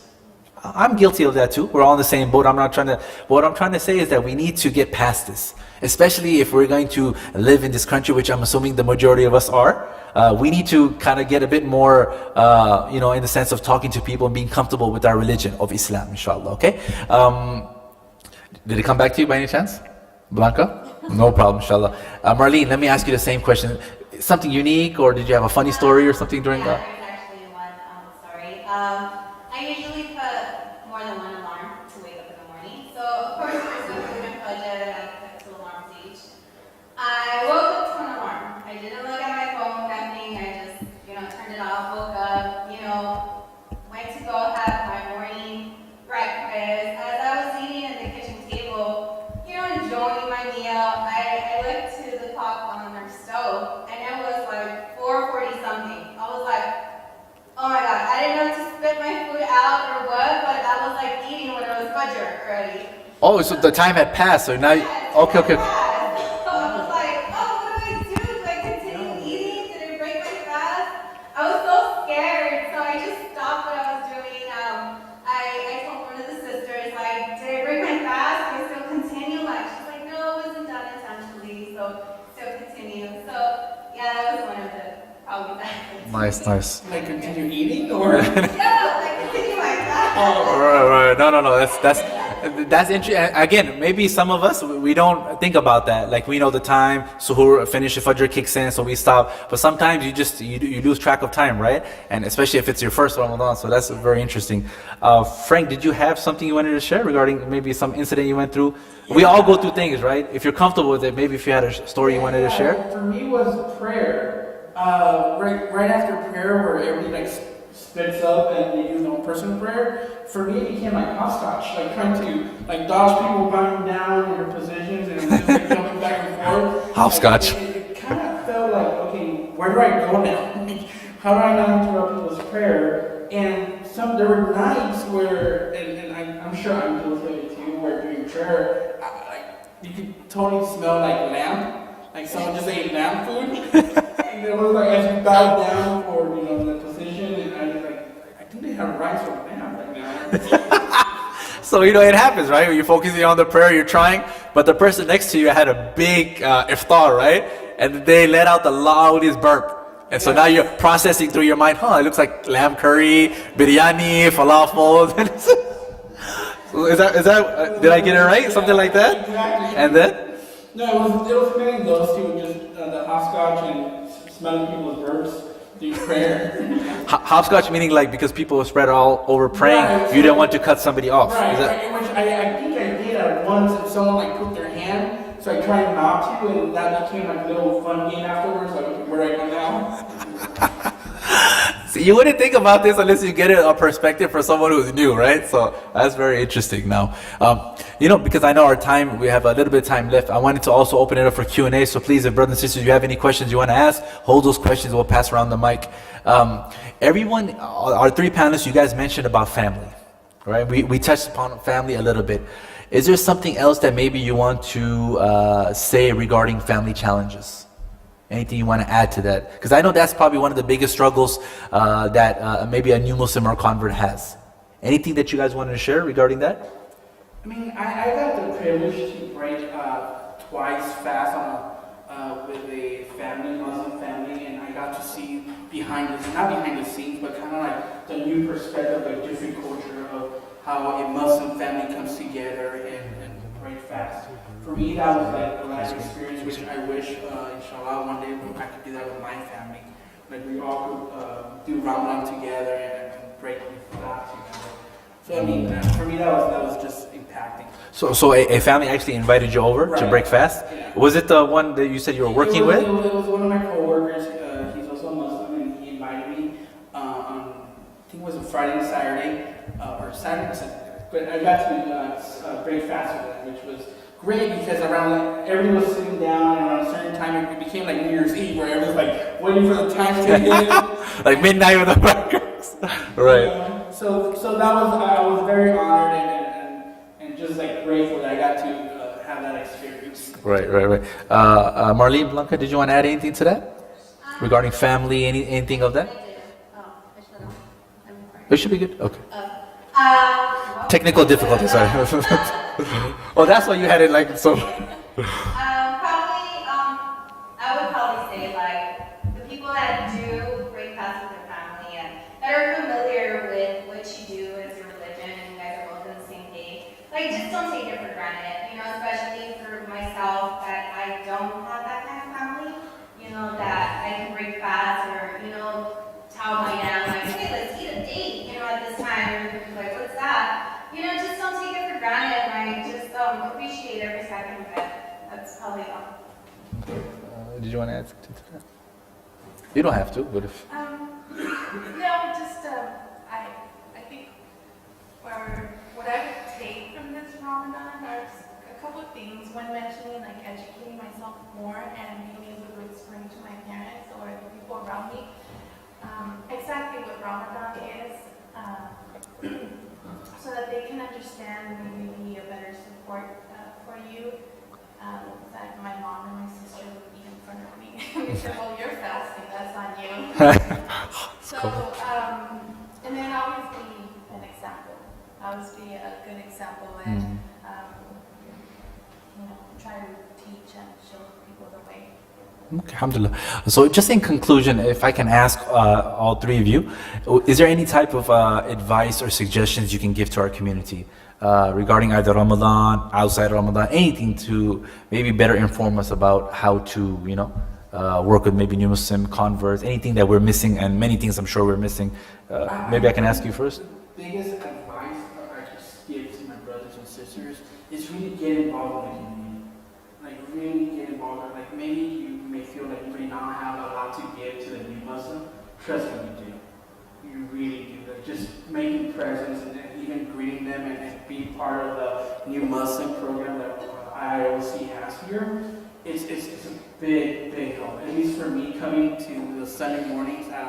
I'm guilty of that too. We're all in the same boat. What I'm trying to say is that we need to get past this. Especially if we're going to live in this country, which I'm assuming the majority of us are. We need to kind of get a bit more, in the sense of talking to people and being comfortable with our religion of Islam, inshallah, okay? Did it come back to you by any chance? Blanca? No problem, inshallah. Marlene, let me ask you the same question. Something unique, or did you have a funny story or something during that? Yeah, there's actually one story. I usually put more than one alarm to wake up in the morning. So, of course, first I put my budget, I put 2 alarms each. I woke up to an alarm. I didn't look at my phone, nothing. I just, turned it off, woke up, went to go have my morning breakfast. As I was eating at the kitchen table, enjoying my meal, I looked to the clock on our stove, and it was like 4:40 something. I was like, oh my God, I didn't know to spit my food out or what, but I was like eating when it was Fajr already. Oh, so the time had passed, so now okay. So I was like, oh, what do I do? Do I continue eating? Did I break my fast? I was so scared, so I just stopped what I was doing. I told one of the sisters, like, did I break my fast? I still continue? She's like, no, it wasn't done intentionally, so still continue. So, yeah, that was one of the probably best. Nice. Like continue eating or? No, I continue my fast. Oh, Right. No. That's interesting. Again, maybe some of us, we don't think about that. Like, we know the time, suhoor, finish, Fajr kicks in, so we stop. But sometimes you lose track of time, right? And especially if it's your first Ramadan, so that's very interesting. Frank, did you have something you wanted to share regarding maybe some incident you went through? We all go through things, right? If you're comfortable with it, maybe if you had a story you wanted to share. For me was prayer. Right after prayer, where everybody splits up and they use their own personal prayer. For me, it became like hopscotch, trying to dodge people bowing down in their positions and just jumping back and forth. Hopscotch. It kind of felt like, okay, where do I go now? How do I not interrupt people's prayer? And there were nights where, and I'm sure I'm guilty of it too, where during prayer, you could totally smell like lamb, like someone just ate lamb food. And it was like as you bow down for the position, and I was like, I think they have rice or lamb right now. So, it happens, right? When you're focusing on the prayer, you're trying, but the person next to you had a big iftar, right? And they let out the loudest burp. And so now you're processing through your mind, it looks like lamb curry, biryani, falafel. So is that did I get it right? Something like that? Exactly. And then? No, it was mainly those two, just the hopscotch and smelling people's burps during prayer. Hopscotch meaning because people were spread all over praying, right, you didn't want to cut somebody off. Right, Is that... which I think I did at once, if someone put their hand, so I tried not to, and that became a little fun game afterwards, where I go now. See, you wouldn't think about this unless you get a perspective for someone who's new, right? So that's very interesting now. Because I know our time, we have a little bit of time left. I wanted to also open it up for Q&A. So please, if brothers and sisters, you have any questions you want to ask, hold those questions. We'll pass around the mic. Everyone, our 3 panelists, you guys mentioned about family, right? We touched upon family a little bit. Is there something else that maybe you want to say regarding family challenges? Anything you want to add to that? Because I know that's probably one of the biggest struggles that maybe a new Muslim or convert has. Anything that you guys wanted to share regarding that? I mean, I got the privilege to break twice fast with a family, Muslim family, and I got to see not behind the scenes, but kind of like the new perspective, like different culture of how a Muslim family comes together and break fast. For me, that was like a life experience, which I wish, inshallah, one day I could do that with my family. Like we all could do Ramadan together and break fast together. So I mean, for me, that was just impacting. So a family actually invited you over to break fast? Yeah. Was it the one that you said you were working with? It was one of my coworkers. He's also a Muslim, and he invited me on, I think it was a Friday and Saturday, or Saturday. But I got to break fast with them, which was great because everyone was sitting down, and around a certain time it became like New Year's Eve, where everyone's like waiting for the time to hit. Like midnight with the burgers. Right. So that was, I was very honored and just like grateful that I got to have that experience. Right. Marlene, Blanca, did you want to add anything to that? Regarding family, anything of that? It should be good. Okay. Technical difficulties, sorry. Oh, that's why you had it like so. I would probably say like the people that do break fast with their family and that are familiar with what you do as your religion and you guys are both on the same page, like just don't take it for granted, you know, especially for myself that I don't have that kind of family, you know, that I can break fast or, you know, tell my dad like, hey, let's eat a date, you know, at this time, or like, what's that? You know, just don't take it for granted, like, just appreciate every second of it. That's probably all. Did you want to add something to that? You don't have to, but if... No, just, I think what I would take from this Ramadan are a couple of things. One mentioning, like, educating myself more and being able to explain to my parents or the people around me exactly what Ramadan is, so that they can understand and maybe be a better support for you. That my mom and my sister would be in front of me and say, "Well, you're fasting. That's on you." So, and then always be an example. Always be a good example, and you know, try to teach and show people the way. Okay, alhamdulillah. So just in conclusion, if I can ask all three of you, is there any type of advice or suggestions you can give to our community regarding either Ramadan, outside Ramadan, anything to maybe better inform us about how to, you know, work with maybe new Muslim converts, anything that we're missing, and many things I'm sure we're missing. Maybe I can ask you first. The biggest advice I just give to my brothers and sisters is really get involved in the community. Like really get involved. Like maybe you may feel like you may not have a lot to give to the new Muslim. Trust me, you do. You really do. Like just making presence and even greeting them and be part of the new Muslim program that IIOC has here. It's a big help. At least for me, coming to the Sunday mornings at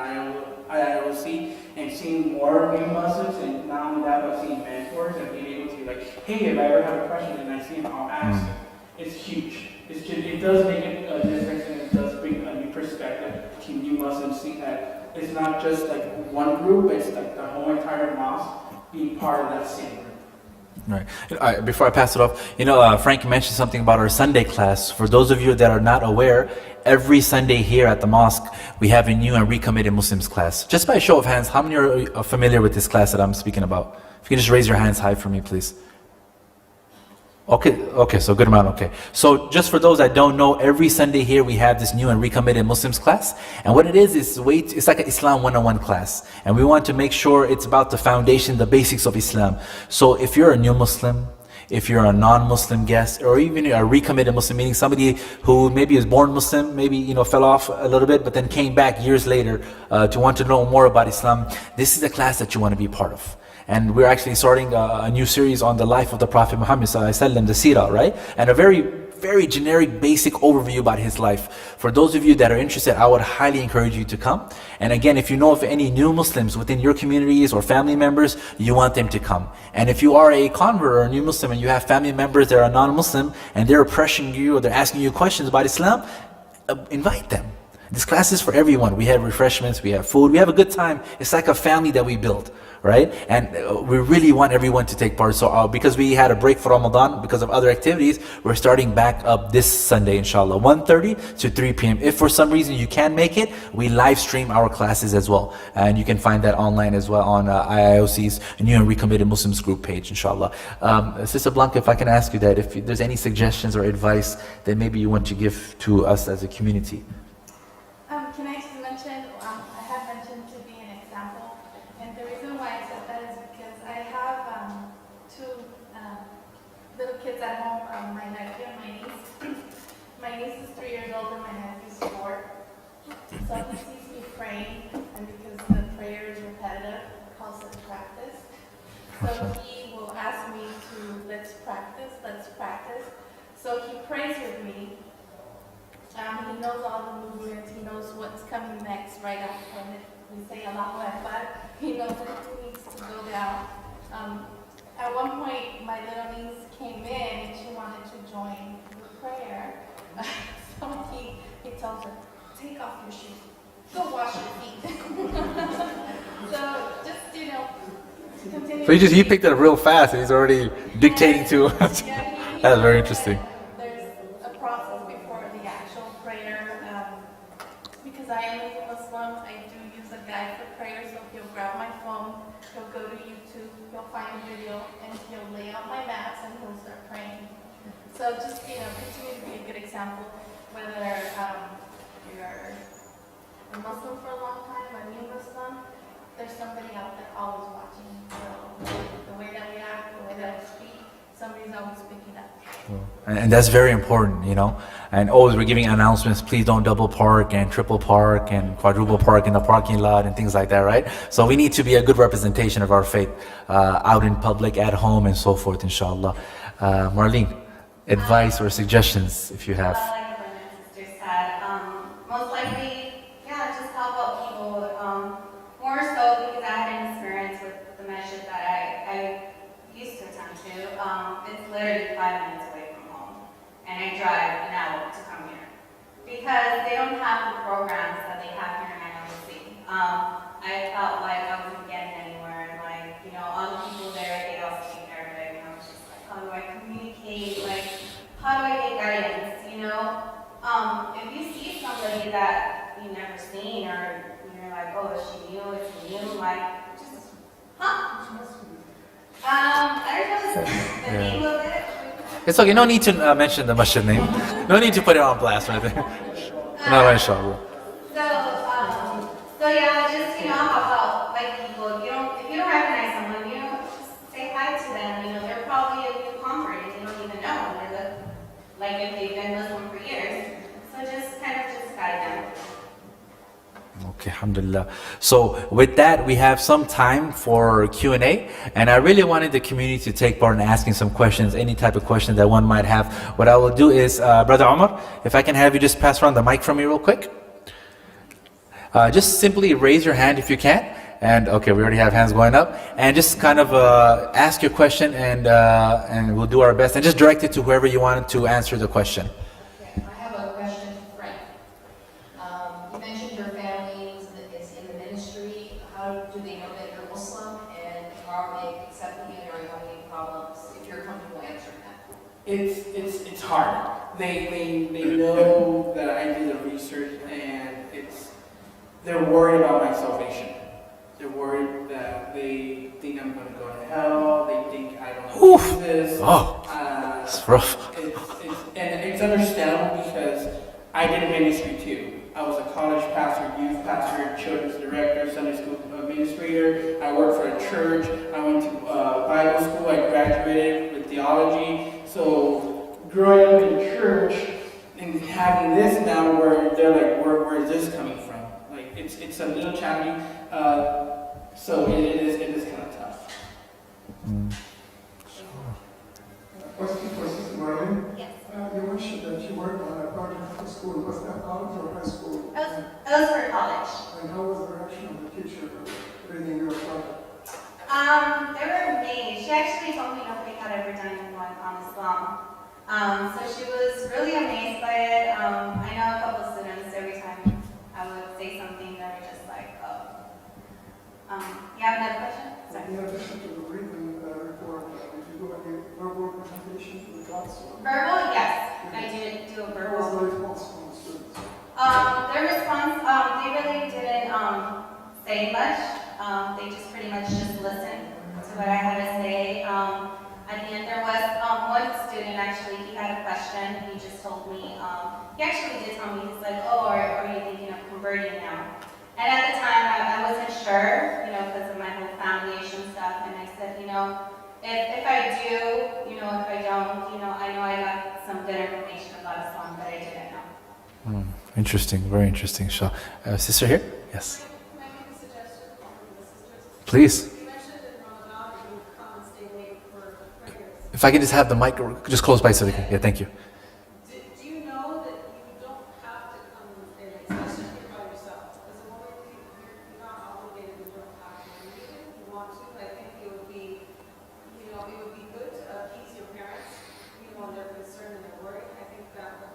IIOC and seeing more new Muslims, and not only that, but seeing mentors and being able to like, hey, if I ever have a question and I see him, I'll ask him. It's huge. It does make a difference, and it does bring a new perspective to new Muslims, seeing that it's not just like one group, it's like the whole entire mosque being part of that same group. Right. Before I pass it off, Frank mentioned something about our Sunday class. For those of you that are not aware, every Sunday here at the mosque, we have a new and recommitted Muslims class. Just by a show of hands, how many are familiar with this class that I'm speaking about? If you can just raise your hands high for me, please. Okay, so good amount, okay. So just for those that don't know, every Sunday here we have this new and recommitted Muslims class. And what it is it's like an Islam 101 class. And we want to make sure it's about the foundation, the basics of Islam. So if you're a new Muslim, if you're a non-Muslim guest, or even a recommitted Muslim, meaning somebody who maybe is born Muslim, maybe fell off a little bit, but then came back years later to want to know more about Islam, this is a class that you want to be part of. And we're actually starting a new series on the life of the Prophet Muhammad sallallahu alaihi wasallam, the seerah, right? And a very generic, basic overview about his life. For those of you that are interested, I would highly encourage you to come. And again, if you know of any new Muslims within your communities or family members, you want them to come. And if you are a convert or a new Muslim and you have family members that are non-Muslim and they're pressuring you or they're asking you questions about Islam, invite them. This class is for everyone. We have refreshments, we have food, we have a good time. It's like a family that we build. right? And we really want everyone to take part. So because we had a break for Ramadan because of other activities, we're starting back up this Sunday, inshallah, 1:30 to 3 p.m. If for some reason you can't make it, we live stream our classes as well. And you can find that online as well on IIOC's New and Recommitted Muslims group page, inshallah. Sister Blanca, if I can ask you that, if there's any suggestions or advice that maybe you want to give to us as a community. Can I just mention, I have mentioned to be an example, and the reason why I said that is because I have two little kids at home, my nephew and my niece. My niece is 3 years old and my nephew's 4. So he sees me praying, and because the prayer is repetitive, it calls it practice. So he will ask me to, let's practice. So he prays with me. He knows all the movements, he knows what's coming next right after we say Allahu Akbar. He knows that he needs to go down. At one point, my little niece came in and she wanted to join the prayer. So he tells her, take off your shoes, go wash your feet. So just, continue. So he picked it up real fast and he's already dictating to us. That's very interesting. There's a process before the actual prayer. Because I am a Muslim, I do use a guide for prayer, so he'll grab my phone, he'll go to YouTube, he'll find a video, and he'll lay out my mats and he'll start praying. So just, continue to be a good example, whether you're a Muslim for a long time, a new Muslim, there's somebody out there always watching. So the way that we act, the way that we speak, somebody's always picking up. And that's very important, and always we're giving announcements, please don't double park and triple park and quadruple park in the parking lot and things like that, right? So we need to be a good representation of our faith out in public, at home, and so forth, inshallah. Marlene, advice or suggestions if you have. Like my sister said, most likely, just help out people. More so because I had an experience with the masjid that I used to attend to. It's literally 5 minutes away from home, and I drive an hour to come here because they don't have the programs that they have here in IOC. I felt like I wasn't getting anywhere, and all the people there, they all speak Arabic, and I was just like, how do I communicate? How do I get guidance? If you see somebody that you've never seen, or you're like, oh, is she new? Is she new? Just, huh? I don't know the name of it. It's okay, no need to mention the masjid name. No need to put it on blast right there. No, inshallah. So just, help out, people. If you don't recognize someone, just say hi to them. They're probably a new convert and you don't even know. They look like if they've been Muslim for years. So just guide them. Okay, alhamdulillah. So with that, we have some time for Q&A, and I really wanted the community to take part in asking some questions, any type of question that one might have. What I will do is, Brother Omar, if I can have you just pass around the mic for me real quick. Just simply raise your hand if you can, and okay, we already have hands going up, and just kind of ask your question, and we'll do our best, and just direct it to whoever you want to answer the question. I have a question for Frank. You mentioned your family is in the ministry. How do they know that you're Muslim, and how are they accepting it, or are you having any problems if you're comfortable answering that? It's hard. They know that I do the research, and they're worried about my salvation. They're worried that they think I'm going to go to hell. They think I don't do this. It's rough. And it's understandable because I did ministry too. I was a college pastor, youth pastor, children's director, Sunday school administrator. I worked for a church. I went to Bible school. I graduated with theology. So growing up in church and having this now where they're like, where is this coming from? It's a little challenging, so it is kind of tough. Question for Sister Marlene. Yes. You mentioned that you worked on a project for school. Was that college or high school? It was for college. And how was the reaction of the teacher reading your project? They were amazed. She actually told me nobody had ever done one on Islam. So she was really amazed by it. I know a couple of students, every time I would say something, they were just like, oh. You have another question? Sorry. say much. They just pretty much just listen to what I had to say. At the end, there was one student actually, he had a question. He just told me, he actually did tell me, he's like, oh, are you thinking of converting now? And at the time, I wasn't sure, because of my whole family issue and stuff. And I said, if I do, if I don't, I know I got some good information about Islam that I didn't know. Interesting, very interesting. So, sister here? Yes. Can I make a suggestion for the sisters? Please. You mentioned in Ramadan that you would come and stay late for prayers. If I can just have the mic just close by so they can. Yeah, thank you. Do you know that you don't have to come and stay late, especially if you're by yourself? As a woman, you're not obligated, you don't have to. And even if you want to, I think it would be, good to appease your parents, when they're concerned and they're worried. I think that would,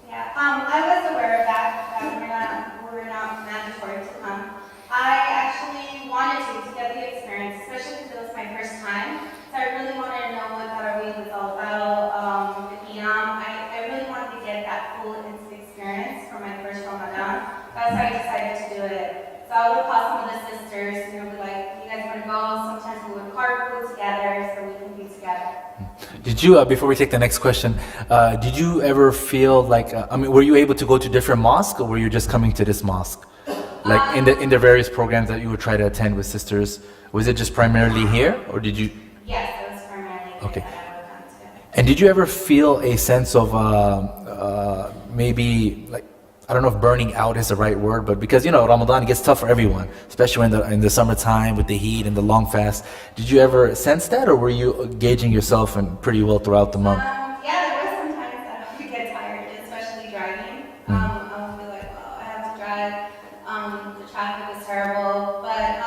Yeah, I was aware of that we're not mandatory to come. I actually wanted to get the experience, especially because it was my first time. So I really wanted to know what Tarawih was all about, the Qiyam. I really wanted to get that full experience for my first Ramadan. That's why I decided to do it. So I would call some of the sisters, be like, you guys want to go? Sometimes we would carpool together so we can be together. Did you, before we take the next question, did you ever feel like, were you able to go to different mosques, or were you just coming to this mosque? Like in the various programs that you would try to attend with sisters, was it just primarily here, or did you? Yes, it was primarily Okay. that I would come to. And did you ever feel a sense of maybe, like, I don't know if burning out is the right word, but because Ramadan, it gets tough for everyone, especially in the summertime with the heat and the long fast. Did you ever sense that, or were you gauging yourself and pretty well throughout the month? Yeah, there were some times that I would get tired, especially driving. I would be like, oh, I have to drive. The traffic was terrible. But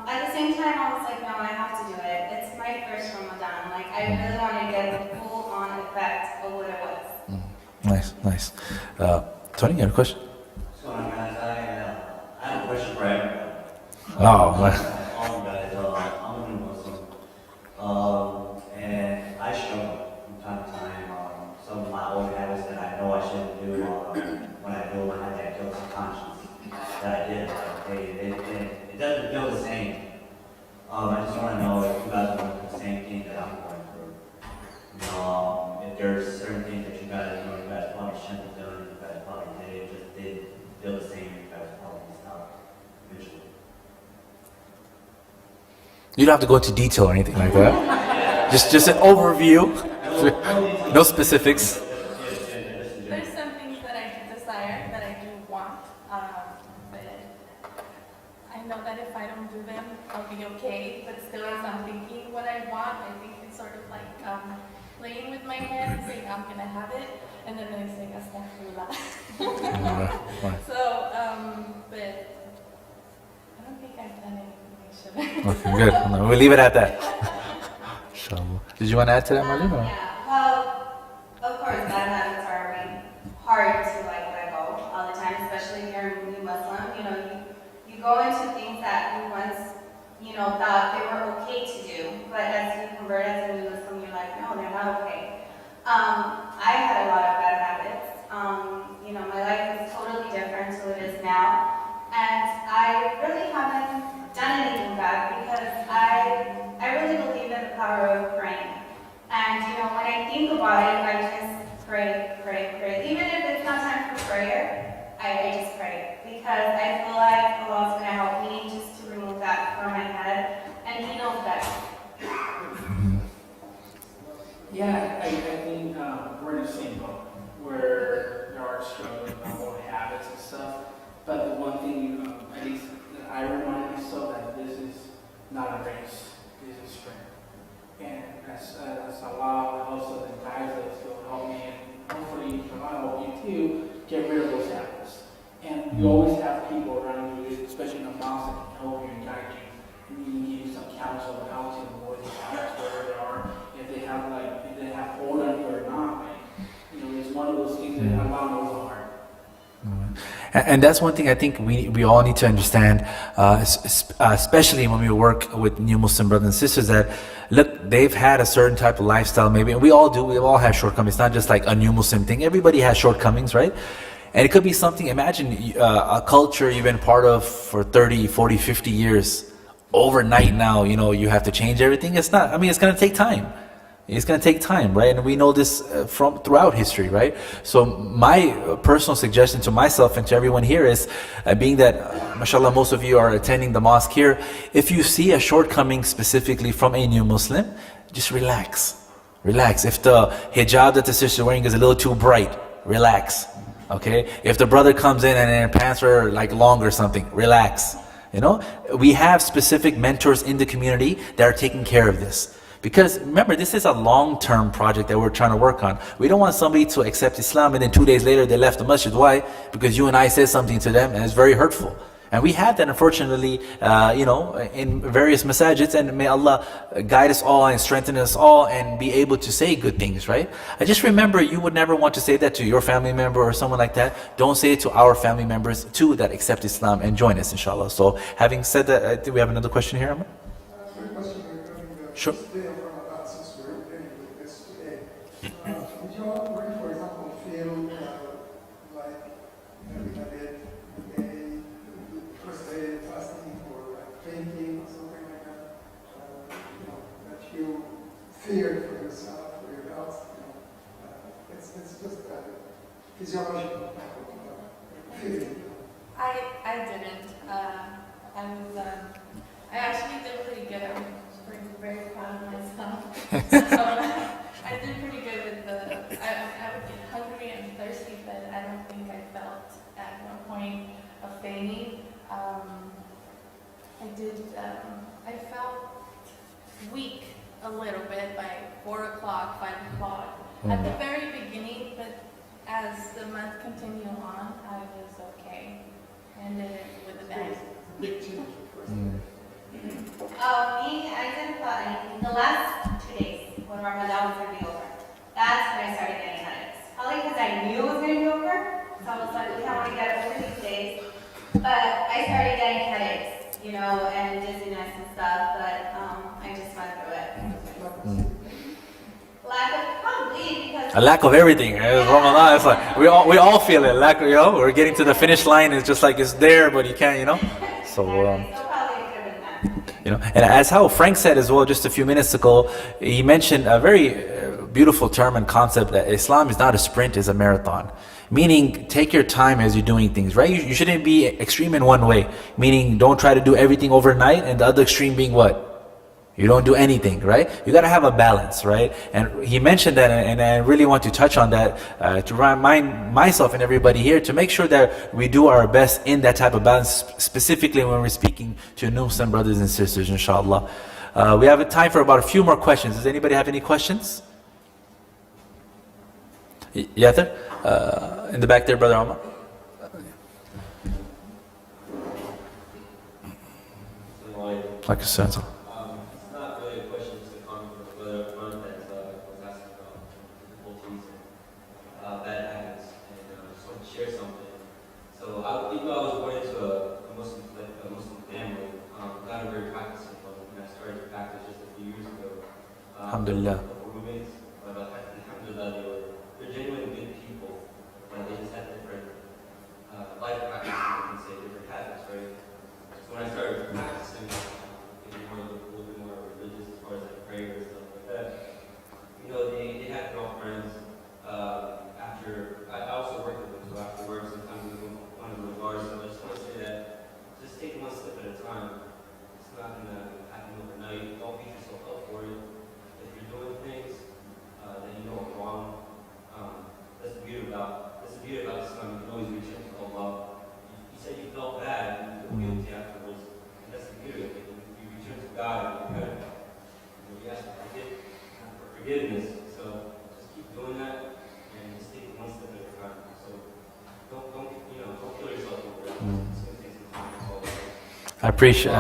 at the same time, I was like, no, I have to do it. It's my first Ramadan. Like, I really wanted to get the full-on effect of what it was. Nice. Tony, you have a question? What's going on, guys? I have a question for everybody. Oh, man. All you guys, I'm a new Muslim. And I struggle from time to time. Some of my old habits that I know I shouldn't do, when I do, I have that guilty conscience that I did. It doesn't feel the same. I just want to know if you guys are going through the same thing that I'm going through. If there's certain things that you guys probably shouldn't have done, you guys probably did, it just didn't feel the same, you guys probably stopped eventually. You don't have to go into detail or anything like that. Just an overview. No specifics. There's some things that I do desire, that I do want, but I know that if I don't do them, I'll be okay. But still, as I'm thinking what I want, I think it's sort of like playing with my head and saying I'm gonna have it, and then I say astaghfirullah. So, but I don't think I've done anything I shouldn't. Okay, good. No, we'll leave it at that. Inshallah. Did you want to add to that, Marlene? or? Yeah, well, of course, bad habits are hard to let go all the time, especially if you're a new Muslim. You go into things that you once, thought they were okay to do, but as you convert as a new Muslim, you're like, no, they're not okay. I had a lot of bad habits. My life is totally different to what it is now, and I really haven't done anything bad because I really believe in the power of praying. And when I think about it, I just pray. Even if it's not time for prayer, I just pray because I feel like Allah's going to help me just to remove that from my head, and He knows best. Yeah, I think we're in the same boat where there are struggles with our own habits and stuff. But the one thing, at least that I remind myself that this is not a race, this is a sprint. And as Allah also then guides us, He'll help me, and hopefully I'll help you too, get rid of those habits. And you always have people around you, especially in the mosque, that can help you and guide you. And you can give you some counsel on how to avoid these habits, wherever they are. If they have hold on you or not, it's one of those things that Allah knows the heart. And that's one thing I think we all need to understand, especially when we work with new Muslim brothers and sisters, that look, they've had a certain type of lifestyle maybe, and we all do, we all have shortcomings. It's not just like a new Muslim thing. Everybody has shortcomings, right? And it could be something, imagine a culture you've been part of for 30, 40, 50 years. Overnight now, you have to change everything. It's not, it's going to take time. It's going to take time, right? And we know this from throughout history, right? So my personal suggestion to myself and to everyone here is, being that, mashallah, most of you are attending the mosque here, if you see a shortcoming specifically from a new Muslim, just relax. Relax. If the hijab that the sister is wearing is a little too bright, relax. Okay? If the brother comes in and their pants are like long or something, relax. We have specific mentors in the community that are taking care of this. Because remember, this is a long-term project that we're trying to work on. We don't want somebody to accept Islam and then 2 days later they left the masjid. Why? Because you and I said something to them and it's very hurtful. And we have that, unfortunately, in various masajids, and may Allah guide us all and strengthen us all and be able to say good things, right? I just remember, you would never want to say that to your family member or someone like that. Don't say it to our family members too that accept Islam and join us, inshallah. So having said that, I think we have another question here, Ahmad? Quick question regarding the Sure. day of Ramadan, since we're ending with this today. Would you all, for example, feel like we had it the first day fasting or like fainting or something like that? That you feared for yourself, for your health? It's just a physiological type of feeling. I didn't. I actually did pretty good. I'm very proud of myself. I did pretty good with I would get hungry and thirsty, but I don't think I felt at one point of fainting. I felt weak a little bit by 4 o'clock, 5 o'clock at the very beginning, but as the month continued on, I was okay. And then with the bag. I didn't thought anything. The last 2 days, when Ramadan was going to be over, that's when I started getting headaches. Probably because I knew it was going to be over, so I was like, okay, I want to get over these days. But I started getting headaches, and dizziness and stuff, but I just went through it. A lack of everything. Ramadan, it's like we all feel it. Lack of, we're getting to the finish line. It's just like it's there, but you can't, So, and as how Frank said as well just a few minutes ago, he mentioned a very beautiful term and concept that Islam is not a sprint, it's a marathon. Meaning, take your time as you're doing things, right? You shouldn't be extreme in one way. Meaning, don't try to do everything overnight, and the other extreme being what? You don't do anything, right? You got to have a balance, right? And he mentioned that, and I really want to touch on that to remind myself and everybody here to make sure that we do our best in that type of balance, specifically when we're speaking to new Muslim brothers and sisters, inshallah. We have time for about a few more questions. Does anybody have any questions? Yather? In the back there, Brother Omar. Like a sense. Alhamdulillah. Alhamdulillah, they're genuine good people, but they just had different life practices, you can say, different habits, right? So when I started practicing, getting a little bit more religious as far as like prayer and stuff like that, they had girlfriends. After I also worked with them, so after work, sometimes we go one of the bars. So I just want to say that just take one step at a time. It's not gonna happen overnight. Don't beat yourself up for it. If you're doing things that you know are wrong, that's the beauty about Islam. You can always reach out to Allah. You said you felt bad and you feel guilty afterwards, and that's the beauty of it. You return to God and you ask for forgiveness. So just keep doing that and just take it one step at a time. So don't kill yourself over it. It's gonna take some time. I appreciate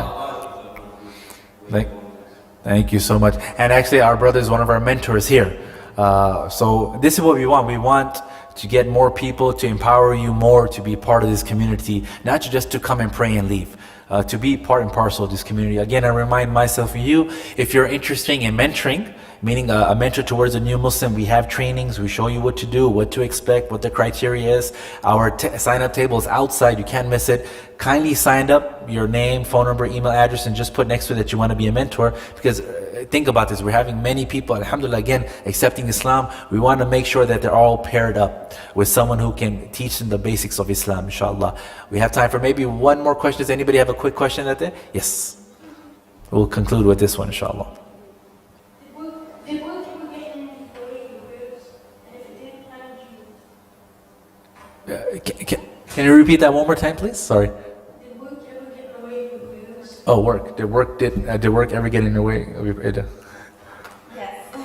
it. Thank you so much. And actually, our brother is one of our mentors here. So this is what we want. We want to get more people, to empower you more, to be part of this community, not just to come and pray and leave. To be part and parcel of this community. Again, I remind myself and you, if you're interested in mentoring, meaning a mentor towards a new Muslim. We have trainings, we show you what to do, what to expect, what the criteria is. Our sign-up table is outside, you can't miss it. Kindly sign up your name, phone number, email address, and just put next to it that you want to be a mentor, because think about this, we're having many people, alhamdulillah, again, accepting Islam. We want to make sure that they're all paired up with someone who can teach them the basics of Islam, inshallah. We have time for maybe one more question. Does anybody have a quick question at the? Yes. We'll conclude with this one, inshallah. Did work ever get in the way of your ribs? And if it did, how did you? Can you repeat that one more time, please? Sorry. Did work ever get in the way of your ribs? Oh, work. Did work ever get in the way of your? Yes.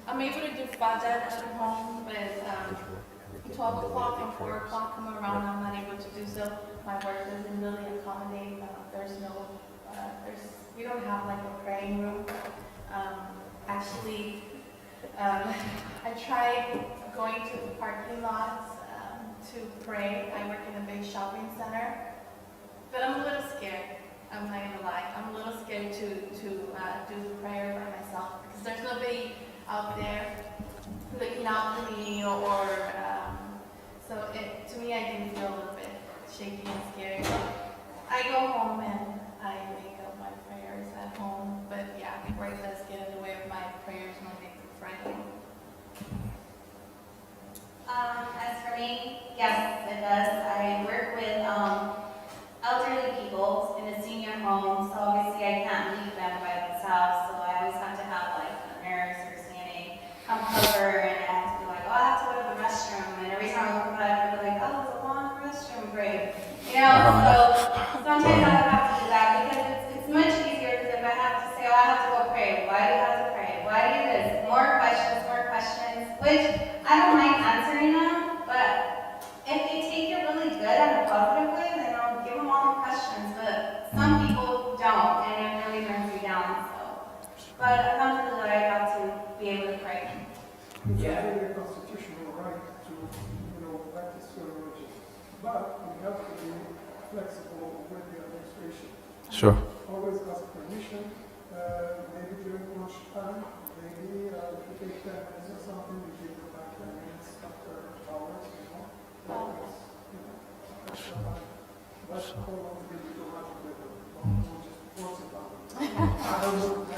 I'm able to do Fajr at home, but 12 o'clock and 4 o'clock come around, I'm not able to do so. My work doesn't really accommodate. We don't have like a praying room. Actually, I tried going to the parking lots to pray. I work in a big shopping center, but I'm a little scared. I'm not gonna lie. I'm a little scared to do prayer by myself because there's nobody out there looking out for me or so to me I can feel a little bit shaky and scared. I go home and I make up my prayers at home, but yeah, work does get in the way of my prayers Monday through Friday. As for me, yes, it does. I work with elderly people in a senior home, so obviously I can't leave them by themselves, so I always have to have like a nurse or CNA come cover, and I have to be like, oh, I have to go to the restroom, and every time I look back, I'll be like, oh, it's a long restroom break, you know, so sometimes I have to do that because it's much easier because if I have to say, oh, I have to go pray, why do you have to pray, why do you do this, more questions, which I don't mind answering them, but if they take it really good and a positive way, then I'll give them all the questions, but some people don't, and it really brings me down, so. But alhamdulillah, I got to be able to pray. Yeah. It's a constitutional right to, practice your religion. But we have to be flexible with the administration. Sure. Always ask permission, maybe during lunch time, maybe if you take 10 minutes or something, you give them back 10 minutes after hours, Always, extra time. But hold on to be diplomatic with them. Don't just force it on them. I don't know if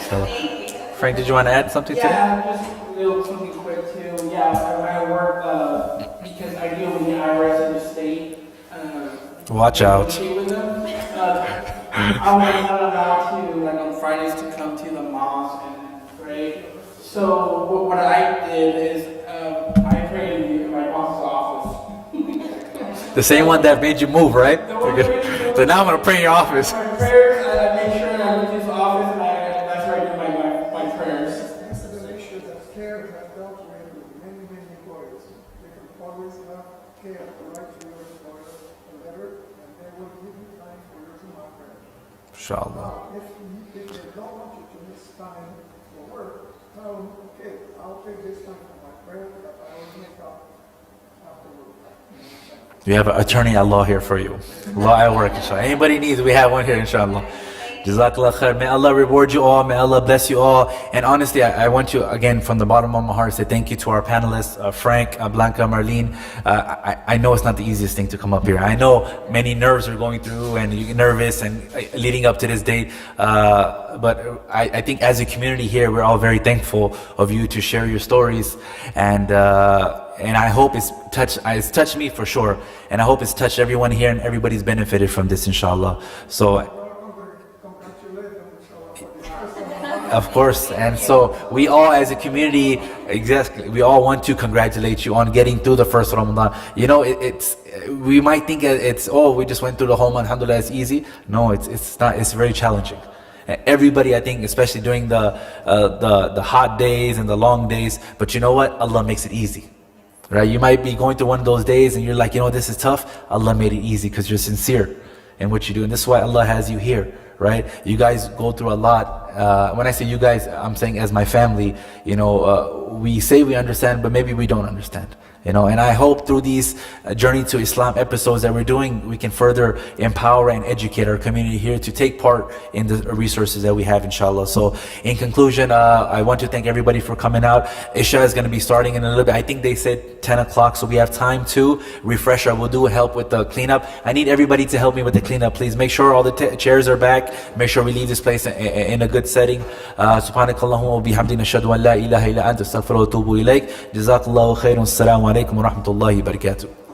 Thank you. Frank, did you want to add something to that? Yeah, just a little something quick too. Yeah, I work because I deal with the IRS in the state. Watch out. With them. I'm not allowed to, like on Fridays, to come to the mosque and pray. So what I did is I prayed in my boss's office. The same one that made you move, right? So now I'm going to pray in your office. My prayers, I make sure I go to his office and that's where I do my prayers. this is an issue that CARE has dealt with many employers. They can always have CARE write to your employer a letter, and they will give you time for your Jumu'ah prayer. Inshallah. If they don't want you to miss time for work, tell them, okay, I'll take this time for my prayer, but I will make up after work. We have an attorney at law here for you. Law at work, inshallah. Anybody needs, we have one here, inshallah. Jazakallah khair. May Allah reward you all. May Allah bless you all. And honestly, I want to, again, from the bottom of my heart, say thank you to our panelists, Frank, Blanca, Marlene. I know it's not the easiest thing to come up here. I know many nerves are going through and you're nervous and leading up to this date. But I think as a community here, we're all very thankful of you to share your stories. And I hope it's touched me for sure. And I hope it's touched everyone here and everybody's benefited from this, inshallah. So, of course, and so we all as a community, exactly, we all want to congratulate you on getting through the first Ramadan. You know, we might think it's, oh, we just went through the whole month, alhamdulillah, it's easy. No, it's not, it's very challenging. Everybody, I think, especially during the hot days and the long days, but you know what? Allah makes it easy. Right? You might be going through one of those days and you're like, this is tough. Allah made it easy because you're sincere in what you do. And this is why Allah has you here, right? You guys go through a lot. When I say you guys, I'm saying as my family, we say we understand, but maybe we don't understand. And I hope through these Journey to Islam episodes that we're doing, we can further empower and educate our community here to take part in the resources that we have, inshallah. So in conclusion, I want to thank everybody for coming out. Isha is going to be starting in a little bit. I think they said 10 o'clock, so we have time to refresh our wudu, help with the cleanup. I need everybody to help me with the cleanup, please. Make sure all the chairs are back. Make sure we leave this place in a good setting. Subhanakallahumma wa bihamdina ashhadu an la ilaha illa anta astaghfiruka wa atubu ilayk. Jazakallahu khairan. Assalamu alaikum wa rahmatullahi wa barakatuh.